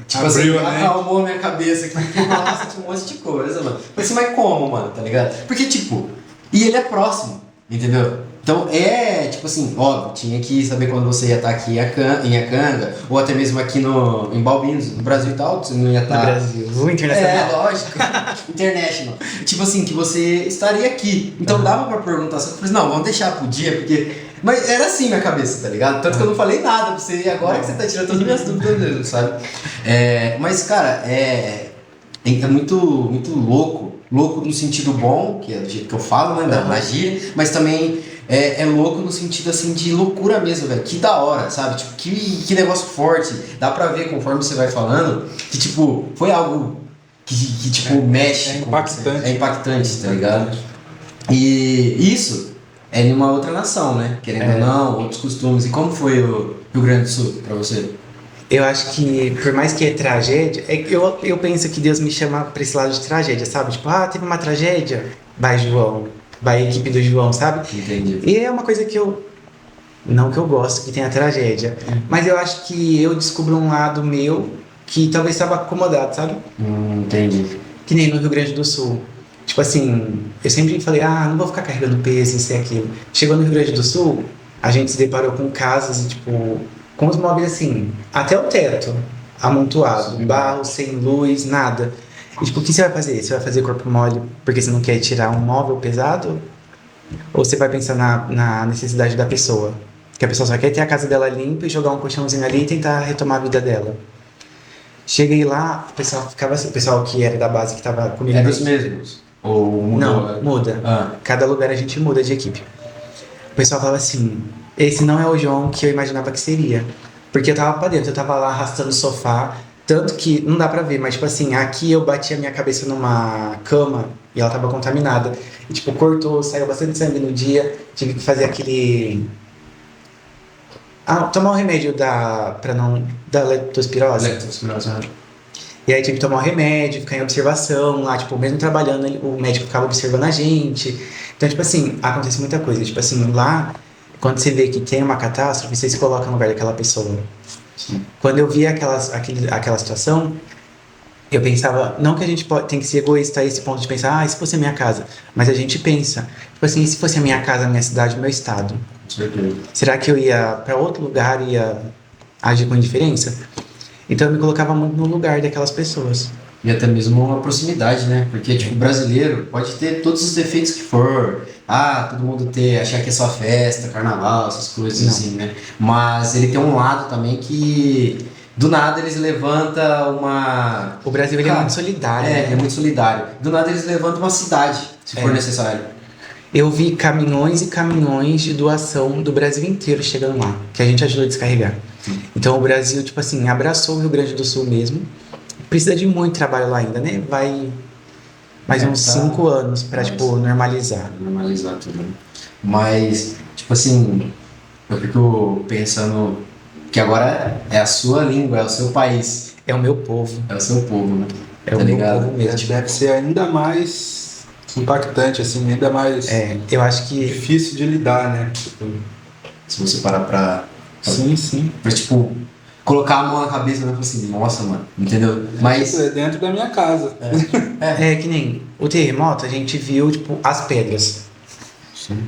A: Tipo
B: abriu,
A: assim,
B: né?
A: acalmou a minha cabeça aqui. Porque, nossa, tinha um monte de coisa, mano. Mas assim, mas como, mano, tá ligado? Porque, tipo... E ele é próximo, entendeu? Então tipo assim, óbvio, tinha que saber quando você ia estar aqui em Acanga, ou até mesmo aqui em Balbinos, no Brasil e tal, você não ia estar...
C: No Brasil, o internacional.
A: lógico, international. Tipo assim, que você estaria aqui. Então dava pra perguntar, só que eu falei, não, vamos deixar pro dia, porque... Mas era assim minha cabeça, tá ligado? Tanto que eu não falei nada pra você, e agora que você tá tirando todas as minhas dúvidas mesmo, sabe? Mas, cara, é muito, muito louco no sentido bom, que é do jeito que eu falo, né, da gíria, mas também é louco no sentido, assim, de loucura mesmo, velho, que da hora, sabe, tipo, que negócio forte, dá pra ver conforme você vai falando, que, tipo, foi algo que tipo, mexe.
B: É impactante.
A: É impactante, tá ligado? E isso é em uma outra nação, né, querendo ou não, outros costumes. E como foi o Rio Grande do Sul pra você?
C: Eu acho que, por mais que é tragédia, eu penso que Deus me chama pra esse lado de tragédia, sabe? Tipo, teve uma tragédia, vai João, vai a equipe do João, sabe?
A: Entendi.
C: E é uma coisa que não que eu gosto, que tenha tragédia, mas eu acho que eu descubro um lado meu que talvez estava acomodado, sabe?
A: Entendi.
C: Que nem no Rio Grande do Sul. Tipo assim, eu sempre falei, não vou ficar carregando peso, isso e aquilo. Chegou no Rio Grande do Sul, a gente se deparou com casas, tipo... com os móveis assim, até o teto, amontoado, barro, sem luz, nada. E tipo, o que você vai fazer? Você vai fazer corpo mole porque você não quer tirar um móvel pesado? Ou você vai pensar na necessidade da pessoa? Que a pessoa só quer ter a casa dela limpa e jogar um colchãozinho ali e tentar retomar a vida dela. Cheguei lá, o pessoal ficava assim, o pessoal que era da base que tava comigo...
A: É dos mesmos? Ou mudou?
C: Não, muda. Cada lugar a gente muda de equipe. O pessoal falava assim... Esse não é o João que eu imaginava que seria. Porque eu tava pra dentro, eu tava lá arrastando o sofá, Tanto que, não dá pra ver, mas tipo assim, aqui eu bati a minha cabeça numa cama e ela tava contaminada. E tipo, cortou, saiu bastante sangue no dia. Tive que fazer aquele... tomar um remédio da leptospirose.
A: Leptospirose.
C: E aí tive que tomar um remédio, ficar em observação lá, tipo, mesmo trabalhando, o médico ficava observando a gente. Então, tipo assim, acontece muita coisa. Tipo assim, lá, quando você vê que tem uma catástrofe, você se coloca no lugar daquela pessoa.
A: Sim.
C: Quando eu vi aquela situação, eu pensava, não que a gente tem que ser egoísta a esse ponto de pensar, e se fosse a minha casa? Mas a gente pensa, tipo assim, e se fosse a minha casa, a minha cidade, o meu estado?
A: Com certeza.
C: Será que eu ia para outro lugar e ia agir com indiferença? Então eu me colocava muito no lugar daquelas pessoas.
A: E até mesmo uma proximidade, né? Porque, tipo, o brasileiro pode ter todos os defeitos que for. Todo mundo achar que é só festa, carnaval, essas coisas
C: Não.
A: assim, né? Mas ele tem um lado também que, do nada, eles levantam uma...
C: O Brasil ele é muito solidário.
A: Ele é
C: né?
A: muito solidário. Do nada eles levantam uma cidade, se for necessário.
C: Eu vi caminhões e caminhões de doação do Brasil inteiro chegando lá, que a gente ajudou a descarregar. Então o Brasil, tipo assim, abraçou o Rio Grande do Sul mesmo. Precisa de muito trabalho lá ainda, né? Vai mais uns 5 anos pra, tipo, normalizar.
A: Normalizar tudo. Né? Mas, tipo assim, eu fico pensando que agora é a sua língua, é o seu país.
C: É o meu povo.
A: É o seu povo, né?
C: É o meu povo mesmo.
B: Deve ser ainda mais impactante, assim, ainda mais
C: Eu acho que...
B: difícil de lidar, né? Tipo,
A: Se você parar pra
B: sim.
A: tipo, colocar a mão na cabeça e falar assim, nossa, mano, entendeu? Mas...
B: É dentro da minha casa.
C: É que nem o terremoto, a gente viu, tipo, as pedras.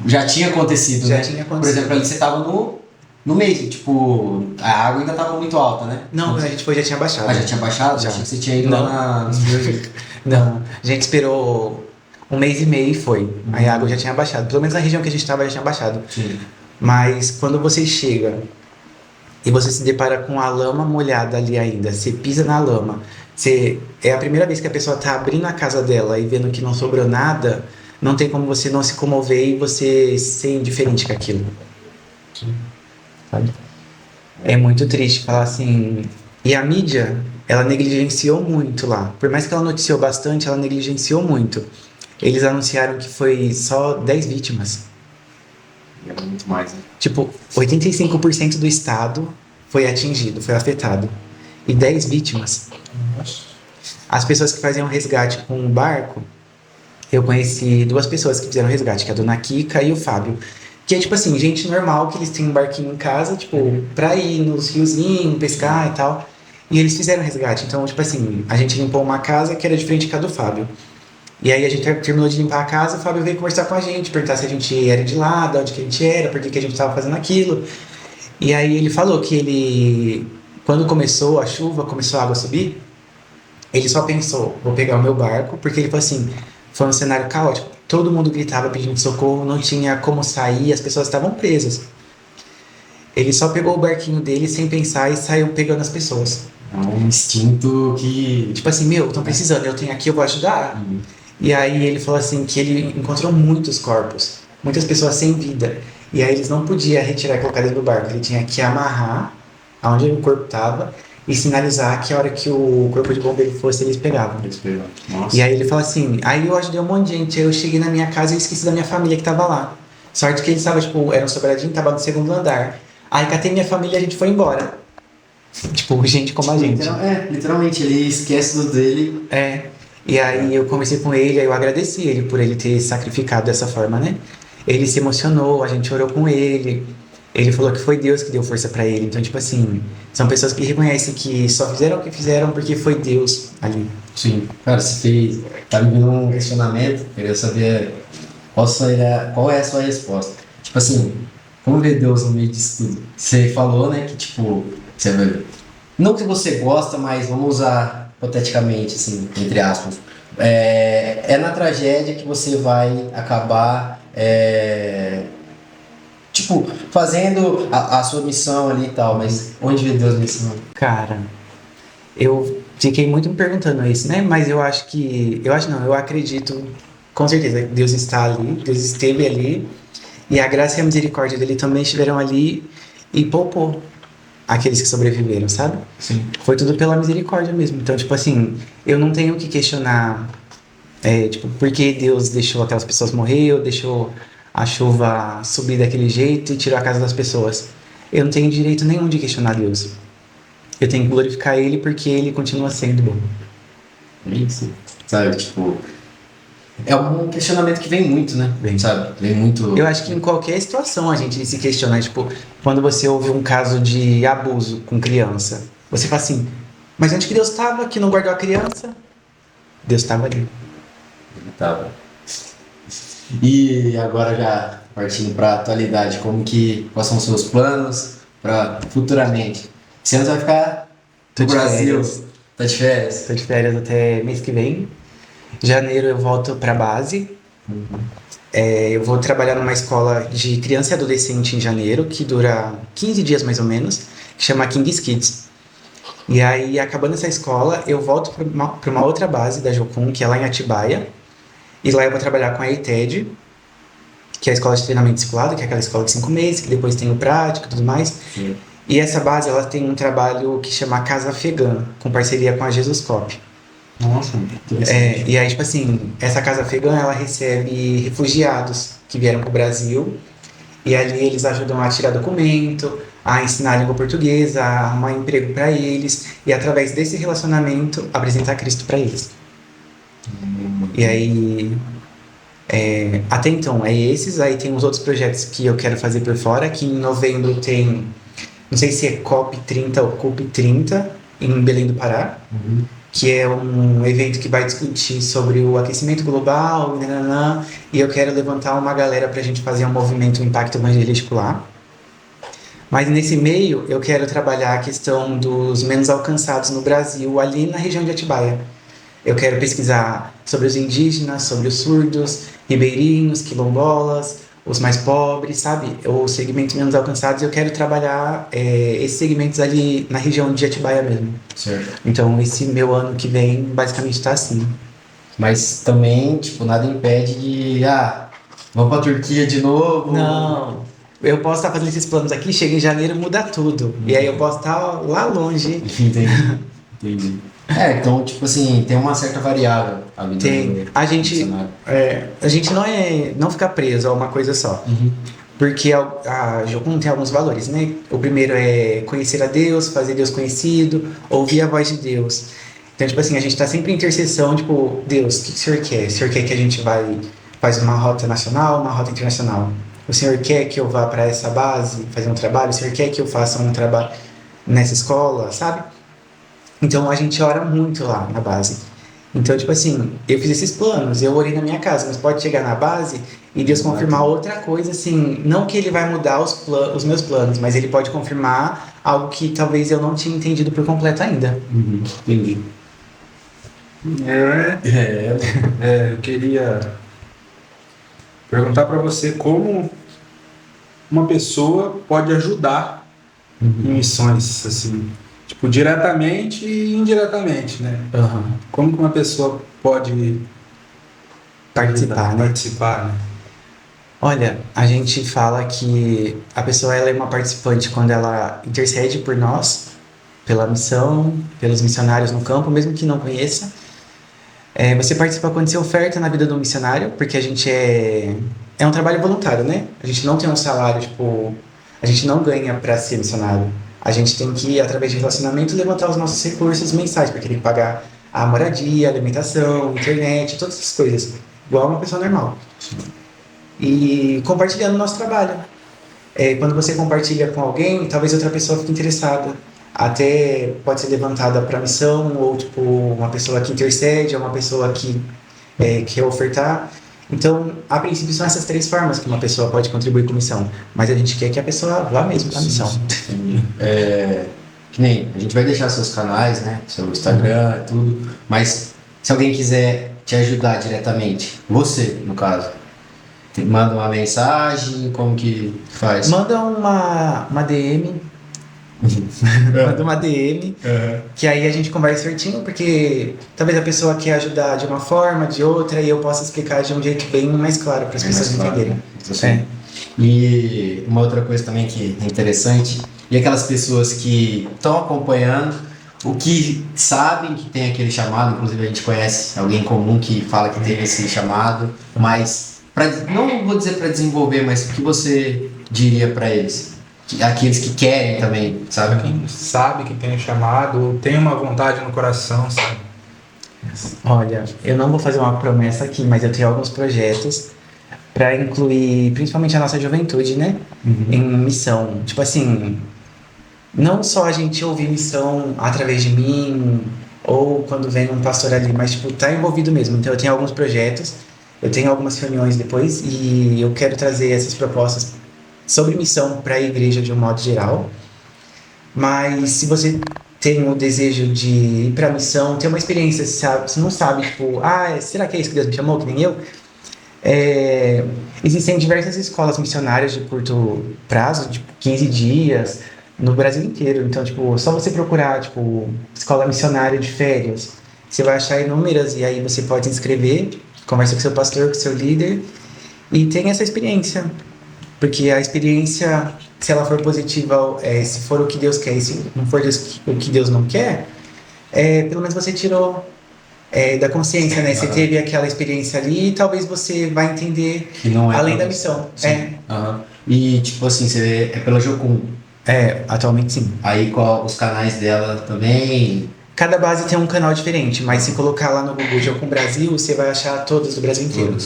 A: Já tinha acontecido,
C: Já
A: né?
C: tinha
A: Por
C: acontecido.
A: exemplo, ali você tava no meio, tipo, a água ainda tava muito alta, né?
C: Não, a gente já tinha baixado.
A: Já tinha baixado?
C: Já.
A: Achei que você tinha ido
C: Não.
A: lá nos primeiros...
C: Não, a gente esperou 1 mês e meio e foi. Aí a água já tinha baixado. Pelo menos na região que a gente estava já tinha baixado.
A: Sim.
C: Mas quando você chega e você se depara com a lama molhada ali ainda, você pisa na lama, é a primeira vez que a pessoa tá abrindo a casa dela e vendo que não sobrou nada, não tem como você não se comover e você ser indiferente com aquilo. Sabe? É muito triste falar assim. E a mídia, ela negligenciou muito lá. Por mais que ela noticiou bastante, ela negligenciou muito. Eles anunciaram que foi só 10 vítimas.
A: É muito mais, né?
C: Tipo, 85% do estado foi atingido, foi afetado. E 10 vítimas. As pessoas que faziam resgate com um barco, eu conheci 2 pessoas que fizeram resgate, que é a dona Kika e o Fábio. Que é tipo assim, gente normal, que eles têm um barquinho em casa, tipo, pra ir nos riozinhos, pescar e tal. E eles fizeram resgate. Então, tipo assim, a gente limpou uma casa que era diferente da do Fábio. E aí a gente terminou de limpar a casa, o Fábio veio conversar com a gente, perguntar se a gente era de lá, de onde que a gente era, por que a gente estava fazendo aquilo. E aí ele falou que ele, quando começou a chuva, começou a água a subir, ele só pensou, vou pegar o meu barco, porque ele falou assim, foi um cenário caótico. Todo mundo gritava pedindo socorro, não tinha como sair, as pessoas estavam presas. Ele só pegou o barquinho dele sem pensar e saiu pegando as pessoas.
A: É um instinto que...
C: Tipo assim, estão precisando, eu tenho aqui, eu vou ajudar. E aí ele falou assim que ele encontrou muitos corpos, muitas pessoas sem vida. E aí eles não podiam retirar e colocar dentro do barco, ele tinha que amarrar aonde o corpo estava e sinalizar que a hora que o corpo de bombeiro fosse, eles pegavam.
A: Nossa.
C: E aí ele falou assim, aí eu ajudei um monte de gente, aí eu cheguei na minha casa e esqueci da minha família que tava lá. Sorte que ele estava, tipo, era um sobradinho, tava no 2º andar. Aí catei minha família e a gente foi embora. Tipo, gente como a gente.
A: Literalmente, ele esquece do dele.
C: E aí eu conversei com ele, aí eu agradeci ele por ele ter sacrificado dessa forma, né? Ele se emocionou, a gente orou com ele. Ele falou que foi Deus que deu força pra ele. Então, tipo assim, são pessoas que reconhecem que só fizeram o que fizeram porque foi Deus ali.
A: Sim. Cara, você tá me dando um questionamento, queria saber qual é a sua resposta. Tipo assim, como ver Deus no meio disso tudo? Você falou, né, que tipo, não que você gosta, mas vamos usar hipoteticamente, assim, entre aspas. É na tragédia que você vai acabar, tipo, fazendo a sua missão ali e tal, mas onde vê Deus nisso?
C: Cara, eu fiquei muito me perguntando isso, né? Mas eu acredito, com certeza, Deus está ali, Deus esteve ali, e a graça e a misericórdia dele também estiveram ali e poupou. aqueles que sobreviveram, sabe?
A: Sim.
C: Foi tudo pela misericórdia mesmo. Então, tipo assim, eu não tenho que questionar, tipo, por que Deus deixou aquelas pessoas morrer, ou deixou a chuva subir daquele jeito e tirou a casa das pessoas. Eu não tenho direito nenhum de questionar Deus. Eu tenho que glorificar Ele porque Ele continua sendo bom.
A: Isso. Sabe, tipo... É um questionamento que vem muito, né? Sabe? Vem muito...
C: Eu acho que em qualquer situação a gente se questiona. Tipo, quando você ouve um caso de abuso com criança, você fala assim, mas onde que Deus estava que não guardou a criança? Deus estava ali.
A: Tava. E agora já partindo para a atualidade, quais são os seus planos para futuramente? Esse ano você vai ficar no Brasil, tá de férias?
C: Tô de férias até mês que vem. Janeiro eu volto pra base. Eu vou trabalhar numa escola de criança e adolescente em janeiro, que dura 15 dias mais ou menos, que chama King's Kids. E aí, acabando essa escola, eu volto para uma outra base da Jocum, que é lá em Atibaia. E lá eu vou trabalhar com a ETED, que é a escola de treinamento discipulado, que é aquela escola de 5 meses, que depois tem o prático e tudo mais.
A: Sim.
C: E essa base, ela tem um trabalho que chama Casa Afegã, com parceria com a Jesuscop.
A: Nossa, interessante.
C: E aí, tipo assim, essa Casa Afegã, ela recebe refugiados que vieram pro Brasil. E ali eles ajudam a tirar documento, a ensinar a língua portuguesa, a arrumar emprego para eles. E através desse relacionamento, apresentar Cristo para eles. E aí, até então, esses. Aí tem os outros projetos que eu quero fazer por fora, que em novembro tem, não sei se é COP30 ou COP30, em Belém do Pará, que é um evento que vai discutir sobre o aquecimento global, e eu quero levantar uma galera pra gente fazer um movimento, um impacto evangelístico lá. Mas nesse meio, eu quero trabalhar a questão dos menos alcançados no Brasil, ali na região de Atibaia. Eu quero pesquisar sobre os indígenas, sobre os surdos, ribeirinhos, quilombolas, os mais pobres, sabe? Os segmentos menos alcançados, eu quero trabalhar esses segmentos ali na região de Atibaia mesmo.
A: Certo.
C: Então, esse meu ano que vem, basicamente, tá assim.
A: Mas também, tipo, nada impede de... vamos pra Turquia de novo?
C: Não, eu posso estar fazendo esses planos aqui, chega em janeiro, muda tudo. E aí eu posso estar lá longe.
A: Entendi. Então, tipo assim, tem uma certa variável.
C: Tem. A gente não fica preso a uma coisa só. Porque a Jocum tem alguns valores, né? O primeiro é conhecer a Deus, fazer Deus conhecido, ouvir a voz de Deus. Então, tipo assim, a gente tá sempre em intercessão, tipo, Deus, o que o Senhor quer? O Senhor quer que a gente faz uma rota nacional, uma rota internacional? O Senhor quer que eu vá para essa base fazer um trabalho? O Senhor quer que eu faça um trabalho nessa escola, sabe? Então, a gente ora muito lá na base. Então, tipo assim, eu fiz esses planos, eu orei na minha casa, mas pode chegar na base e Deus confirmar outra coisa, assim, não que Ele vai mudar os meus planos, mas Ele pode confirmar algo que talvez eu não tinha entendido por completo ainda.
A: Entendi.
B: Eu queria perguntar para você como uma pessoa pode ajudar em missões, assim, tipo, diretamente e indiretamente, né? Como que uma pessoa pode
C: Participar, né?
B: participar, né?
C: Olha, a gente fala que a pessoa ela é uma participante quando ela intercede por nós, pela missão, pelos missionários no campo, mesmo que não conheça. Você participa quando você oferta na vida do missionário, porque a gente é um trabalho voluntário, né? A gente não tem um salário, tipo, a gente não ganha para ser missionário. A gente tem que, através de relacionamento, levantar os nossos recursos mensais, porque tem que pagar a moradia, a alimentação, internet, todas essas coisas, igual uma pessoa normal. E compartilhando o nosso trabalho. Quando você compartilha com alguém, talvez outra pessoa fique interessada. Até pode ser levantada para missão, ou tipo, uma pessoa que intercede, ou uma pessoa que quer ofertar. Então, a princípio, são essas 3 formas que uma pessoa pode contribuir com a missão. Mas a gente quer que a pessoa vá mesmo para a missão.
A: Que nem, a gente vai deixar seus canais, né? Seu Instagram, tudo. Mas se alguém quiser te ajudar diretamente, você, no caso, manda uma mensagem, como que faz?
C: Manda uma DM. Manda uma DM, que aí a gente conversa certinho, porque talvez a pessoa quer ajudar de uma forma, de outra, e eu possa explicar de um jeito bem mais claro para as pessoas entenderem.
A: E uma outra coisa também que é interessante e aquelas pessoas que estão acompanhando, o que sabem que tem aquele chamado, inclusive a gente conhece alguém comum que fala que tem esse chamado, mas não vou dizer para desenvolver, mas o que você diria para eles? Aqueles que querem também, sabe?
B: Quem sabe que tem um chamado, tem uma vontade no coração, sabe?
C: Olha, eu não vou fazer uma promessa aqui, mas eu tenho alguns projetos para incluir principalmente a nossa juventude, né? Em missão. Tipo assim, não só a gente ouvir missão através de mim ou quando vem um pastor ali, mas tipo, tá envolvido mesmo. Então eu tenho alguns projetos, eu tenho algumas reuniões depois e eu quero trazer essas propostas sobre missão para a igreja de um modo geral. Mas se você tem o desejo de ir para a missão, ter uma experiência, sabe, você não sabe, tipo, será que é isso que Deus me chamou, que nem eu? Existem diversas escolas missionárias de curto prazo, tipo 15 dias, no Brasil inteiro. Então, tipo, só você procurar, tipo, escola missionária de férias, você vai achar inúmeras e aí você pode se inscrever, conversa com seu pastor, com seu líder e tem essa experiência. Porque a experiência, se ela for positiva, se for o que Deus quer e se não for o que Deus não quer, pelo menos você tirou da consciência, né? Você teve aquela experiência ali e talvez você vai entender
A: que não é
C: além da missão.
A: E tipo assim, você vê, é pela Jocum.
C: Atualmente sim.
A: Aí os canais dela também.
C: Cada base tem um canal diferente, mas se colocar lá no Google Jocum Brasil, você vai achar todos do Brasil inteiro.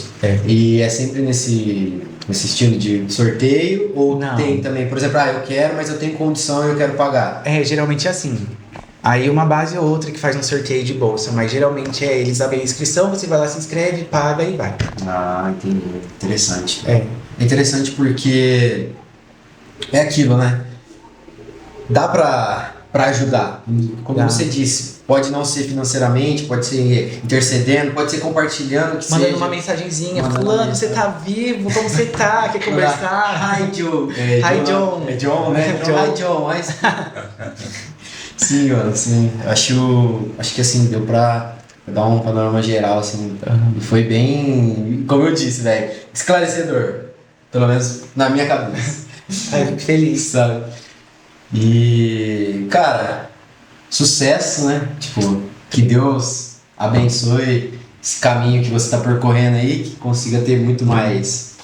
A: E é sempre nesse estilo de sorteio? Ou
C: não,
A: tem também, por exemplo, eu quero, mas eu tenho condição e eu quero pagar?
C: Geralmente é assim. Aí uma base ou outra que faz um sorteio de bolsa, mas geralmente eles abrem a inscrição, você vai lá, se inscreve, paga e vai.
A: Entendi. Interessante. É interessante porque é aquilo, né? Dá pra ajudar. Como você disse, pode não ser financeiramente, pode ser intercedendo, pode ser compartilhando, que
C: mandando
A: seja.
C: Uma mensagenzinha, fulano, você tá vivo, como você tá, quer conversar?
A: Hi, Joe.
C: Hi, John.
A: É John, né? Hi, John. Sim, mano, sim. Acho que assim, deu pra dar um panorama geral, assim. E foi bem, como eu disse, velho, esclarecedor. Pelo menos na minha cabeça.
C: Fico feliz.
A: Sabe? E, cara, sucesso, né? Tipo, que Deus abençoe esse caminho que você está percorrendo aí, que consiga ter muito mais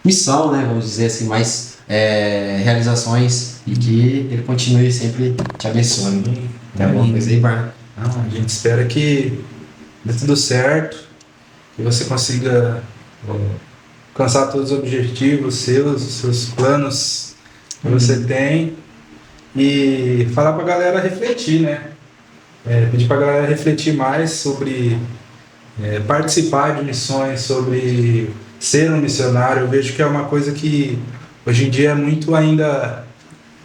A: missão, né? Vamos dizer assim, mais realizações e que Ele continue sempre te abençoando. Tem alguma coisa aí, Barney?
B: Não, a gente espera que dê tudo certo, que você consiga alcançar todos os objetivos seus, os seus planos que você tem e falar pra galera refletir, né? Pedir pra galera refletir mais sobre participar de missões, sobre ser um missionário. Eu vejo que é uma coisa que hoje em dia é muito ainda...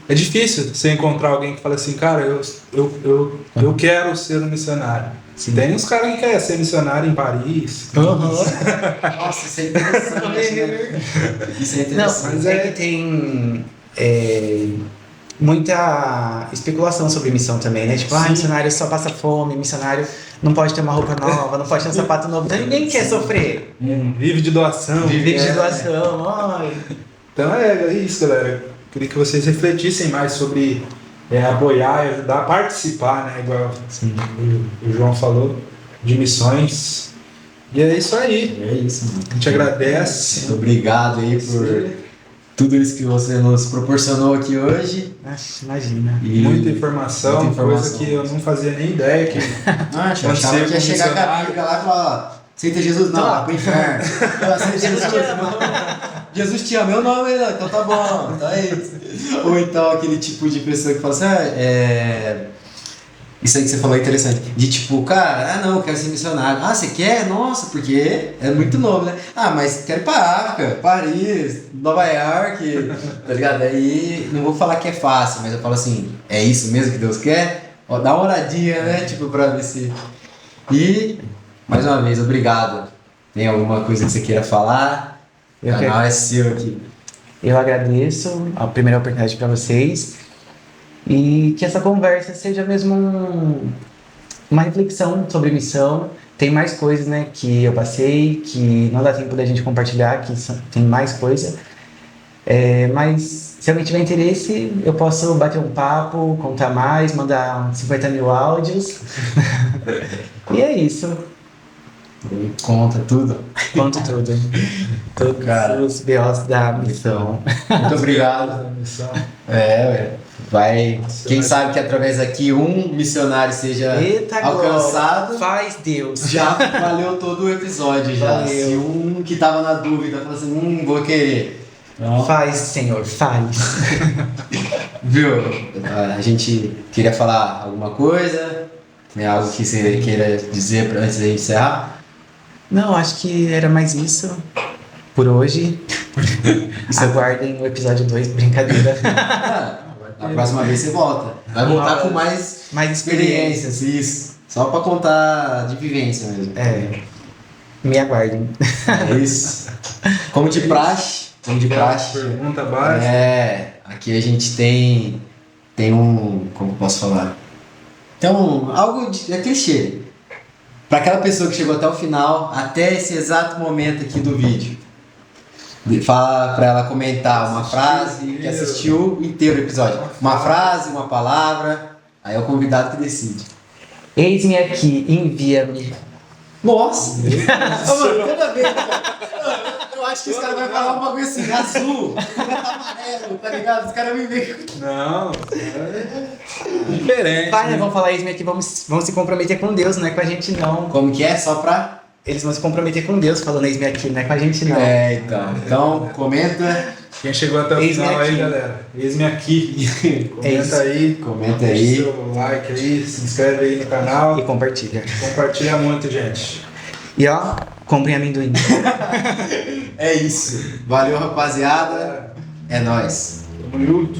B: É difícil você encontrar alguém que fala assim, cara, eu quero ser um missionário. Sim. Tem uns caras que querem ser missionário em Paris.
A: Nossa, isso é interessante, né? Isso é interessante.
C: Não, mas que tem muita especulação sobre missão também, né? Tipo, missionário só passa fome, missionário não pode ter uma roupa nova, não pode ter um sapato novo. Então ninguém quer sofrer.
B: Vive de doação.
C: Vive de doação. Ai.
B: Então é isso, galera. Queria que vocês refletissem mais sobre apoiar e ajudar a participar, né? Igual o João falou, de missões. E é isso aí.
A: É isso, mano.
B: A gente agradece.
A: Muito obrigado aí por tudo isso que você nos proporcionou aqui hoje.
C: Imagina.
A: E
B: muita informação, coisa que eu não fazia nem ideia que
A: eu achava que ia chegar com a Bíblia lá e falar, aceita Jesus? Não, vai pro inferno. Jesus te ama, meu nome, então tá bom, então é isso. Ou então aquele tipo de pessoa que fala assim, isso aí que você falou é interessante. De tipo, cara, não, eu quero ser missionário. Você quer? Nossa, porque é muito novo, né? Mas quero ir pra África, Paris, Nova York, tá ligado? Aí não vou falar que é fácil, mas eu falo assim, é isso mesmo que Deus quer? Dá uma olhadinha, né? Tipo, pra ver se... E, mais uma vez, obrigado. Tem alguma coisa que você queira falar? O canal é seu aqui.
C: Eu agradeço a primeira oportunidade para vocês e que essa conversa seja mesmo uma reflexão sobre missão. Tem mais coisas, né, que eu passei, que não dá tempo da gente compartilhar, que tem mais coisa. Mas se alguém tiver interesse, eu posso bater um papo, contar mais, mandar 50 mil áudios. E é isso.
A: Conta tudo.
C: Conto tudo. Todos
A: Cara.
C: os BOs da missão.
A: Muito obrigado. Vai. Quem sabe que através daqui um missionário seja
C: Eita,
A: alcançado.
C: glória. Faz Deus.
A: Já valeu todo o episódio já.
C: Valeu.
A: Se um que tava na dúvida falou assim, vou querer. Não.
C: Faz, Senhor, faz.
A: Viu? A gente queria falar alguma coisa? Tem algo que você queira dizer antes de encerrar?
C: Não, acho que era mais isso por hoje. Aguardem o episódio 2, brincadeira.
A: A próxima vez você volta. Vai voltar com mais experiências, isso. Só pra contar de vivência mesmo.
C: Me aguardem.
A: É isso. Como de praxe.
B: Pergunta básica.
A: Aqui a gente tem um. Como eu posso falar? Então, algo de. É clichê. Pra aquela pessoa que chegou até o final, até esse exato momento aqui do vídeo. Fala pra ela comentar uma frase que assistiu inteiro o episódio. Uma frase, uma palavra. Aí é o convidado que decide.
C: Eis-me aqui, envia-me.
A: Nossa! Mano, toda vez, eu acho que os caras vão falar um bagulho assim, azul, amarelo, tá ligado? Os caras me veem.
B: Não, é diferente.
C: Pai, né? Vão falar eis-me aqui, vão se comprometer com Deus, não é com a gente não.
A: Como que é? Só pra.
C: Eles vão se comprometer com Deus falando eis-me aqui, não é com a gente não.
A: Então, comenta.
B: Quem chegou até o final aí, galera, eis-me aqui. Comenta aí.
A: Comenta
B: Deixa
A: aí.
B: seu like aí, se inscreve aí no canal.
C: E compartilha.
B: Compartilha muito, gente.
C: E ó, comprem amendoim.
A: É isso. Valeu, rapaziada. É nóis.
B: Tamo junto.